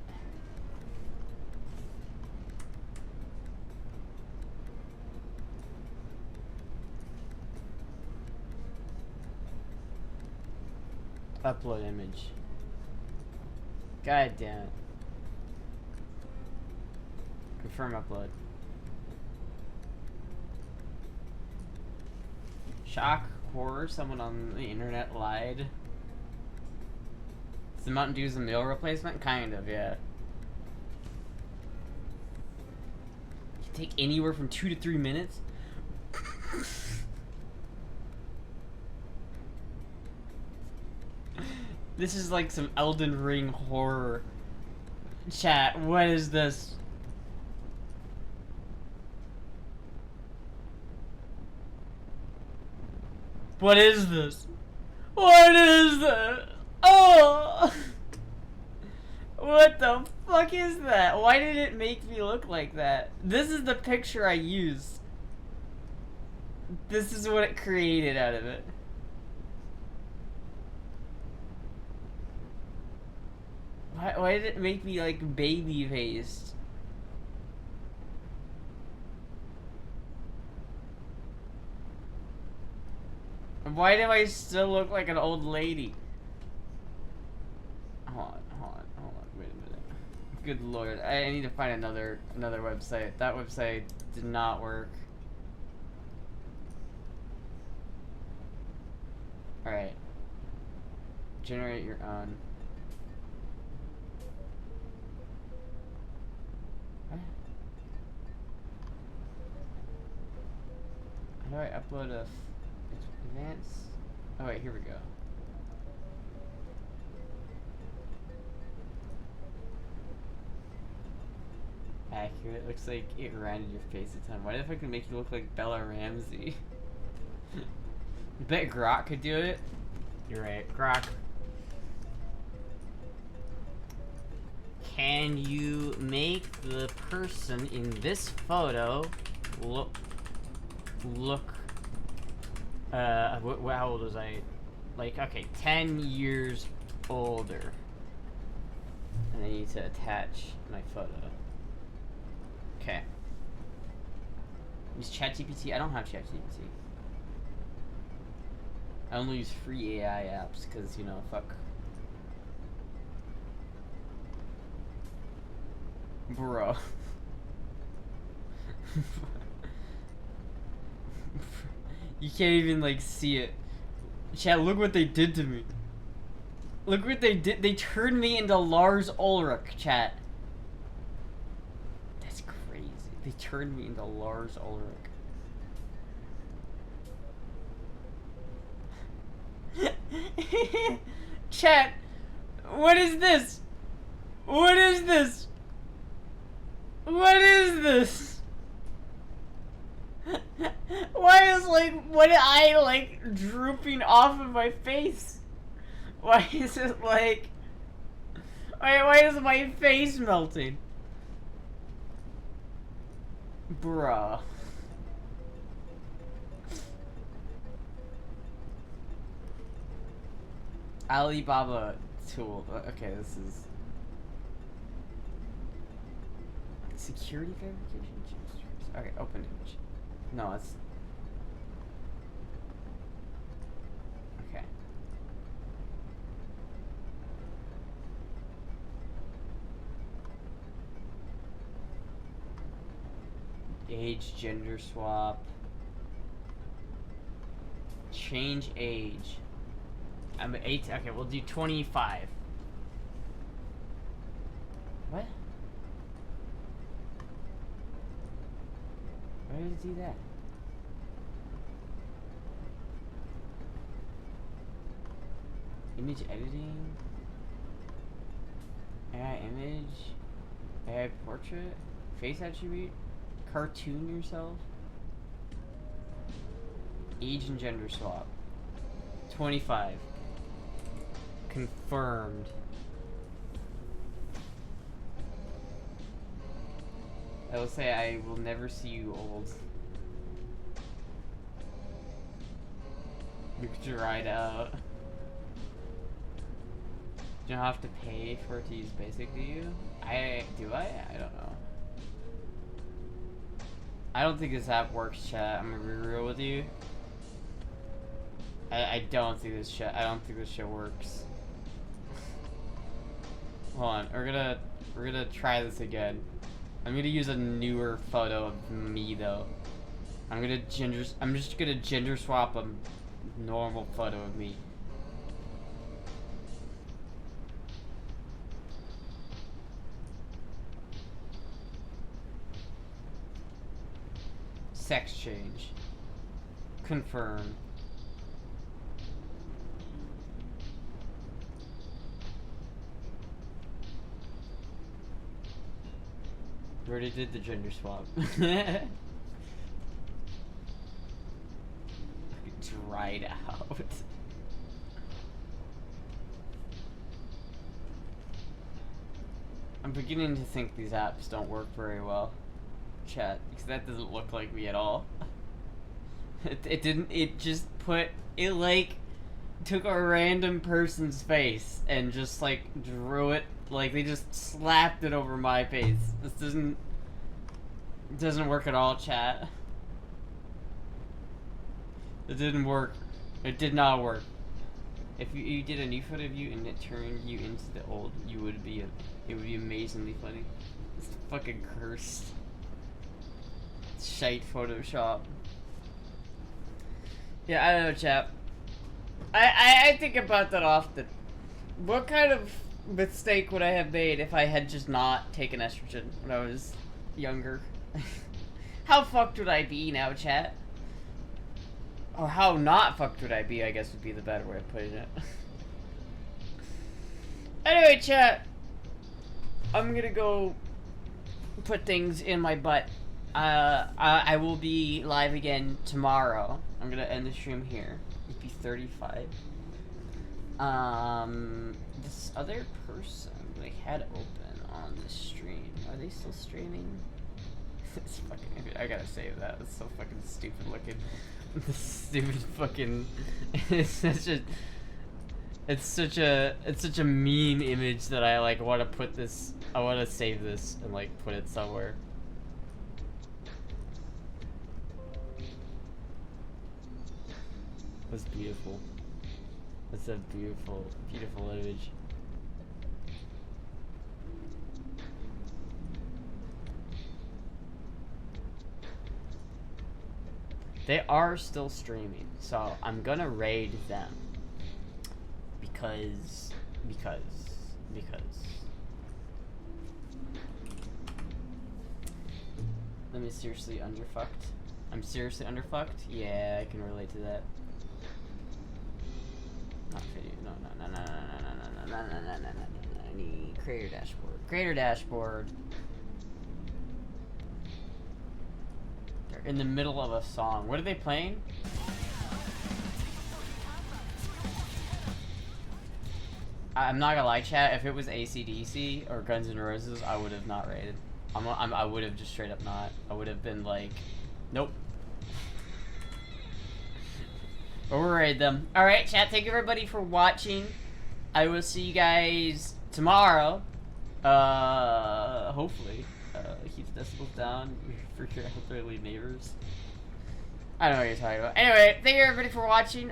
Upload image. God damn it. Confirm upload. Shock, horror, someone on the internet lied. Is the Mountain Dew's a meal replacement? Kind of, yeah. You take anywhere from 2 to 3 minutes? This is like some Elden Ring horror. Chat, what is this? What is this? What is this? Oh! What the fuck is that? Why did it make me look like that? This is the picture I used. This is what it created out of it. Why did it make me like baby faced? Why do I still look like an old lady? Hold on, wait a minute. Good lord, I need to find another website. That website did not work. Alright. Generate your own. What? How do I upload a advance? Oh wait, here we go. Accurate. Looks like it ran in your face a ton. What if I could make you look like Bella Ramsey? I bet Grok could do it. You're right, Grok. Can you make the person in this photo look how old was I? Like, okay, 10 years older. And I need to attach my photo. Okay. Use ChatGPT. I don't have ChatGPT. I only use free AI apps because, you know, fuck. Bro. You can't even, like, see it. Chat, look what they did to me. Look what they did. They turned me into Lars Ulrich, chat. That's crazy. They turned me into Lars Ulrich. Chat, what is this? What is this? What is this? Why is like one eye like drooping off of my face? Why is it like why is my face melting? Bruh. Alibaba tool. Okay, this is security verification. Okay, open image. No, it's okay. Age, gender swap. Change age. I'm 18. Okay, we'll do 25. What? Why did it do that? Image editing. AI image. AI portrait. Face attribute. Cartoon yourself. Age and gender swap. 25. Confirmed. I will say I will never see you old. You dried out. You don't have to pay for it to use basic, do you? Do I? I don't know. I don't think this app works, chat. I'm gonna be real with you. I don't think this shit. I don't think this shit works. Hold on, we're gonna try this again. I'm gonna use a newer photo of me though. I'm just gonna gender swap a normal photo of me. Sex change. Confirm. We already did the gender swap. Dried out. I'm beginning to think these apps don't work very well. Chat, because that doesn't look like me at all. It didn't, it just put, it like, took a random person's face and just like drew it, like they just slapped it over my face. This doesn't work at all, chat. It didn't work. It did not work. If you did a new photo of you and it turned you into the old, it would be amazingly funny. It's fucking cursed. Shite Photoshop. Yeah, I don't know, chap. I think about that often. What kind of mistake would I have made if I had just not taken estrogen when I was younger? How fucked would I be now, chat? Or how not fucked would I be, I guess would be the better way of putting it. Anyway, chat. I'm gonna go put things in my butt. I will be live again tomorrow. I'm gonna end the stream here. It'd be 35. This other person that I had open on the stream, are they still streaming? It's fucking, I gotta save that. It's so fucking stupid looking. This stupid fucking, it's such a mean image that I like want to put this, I want to save this and like put it somewhere. That's beautiful. That's a beautiful, beautiful image. They are still streaming, so I'm gonna raid them. Because. Let me seriously underfucked. I'm seriously underfucked? Yeah, I can relate to that. Not video. No. I need creator dashboard. Creator dashboard. They're in the middle of a song. What are they playing? I'm not gonna lie, chat. If it was AC/DC or Guns N' Roses, I would have not rated. I would have just straight up not. I would have been like, nope. But we'll raid them. Alright, chat, thank you everybody for watching. I will see you guys tomorrow. Hopefully. Keep the decibels down for your elderly neighbors. I don't know what you're talking about. Anyway, thank you everybody for watching.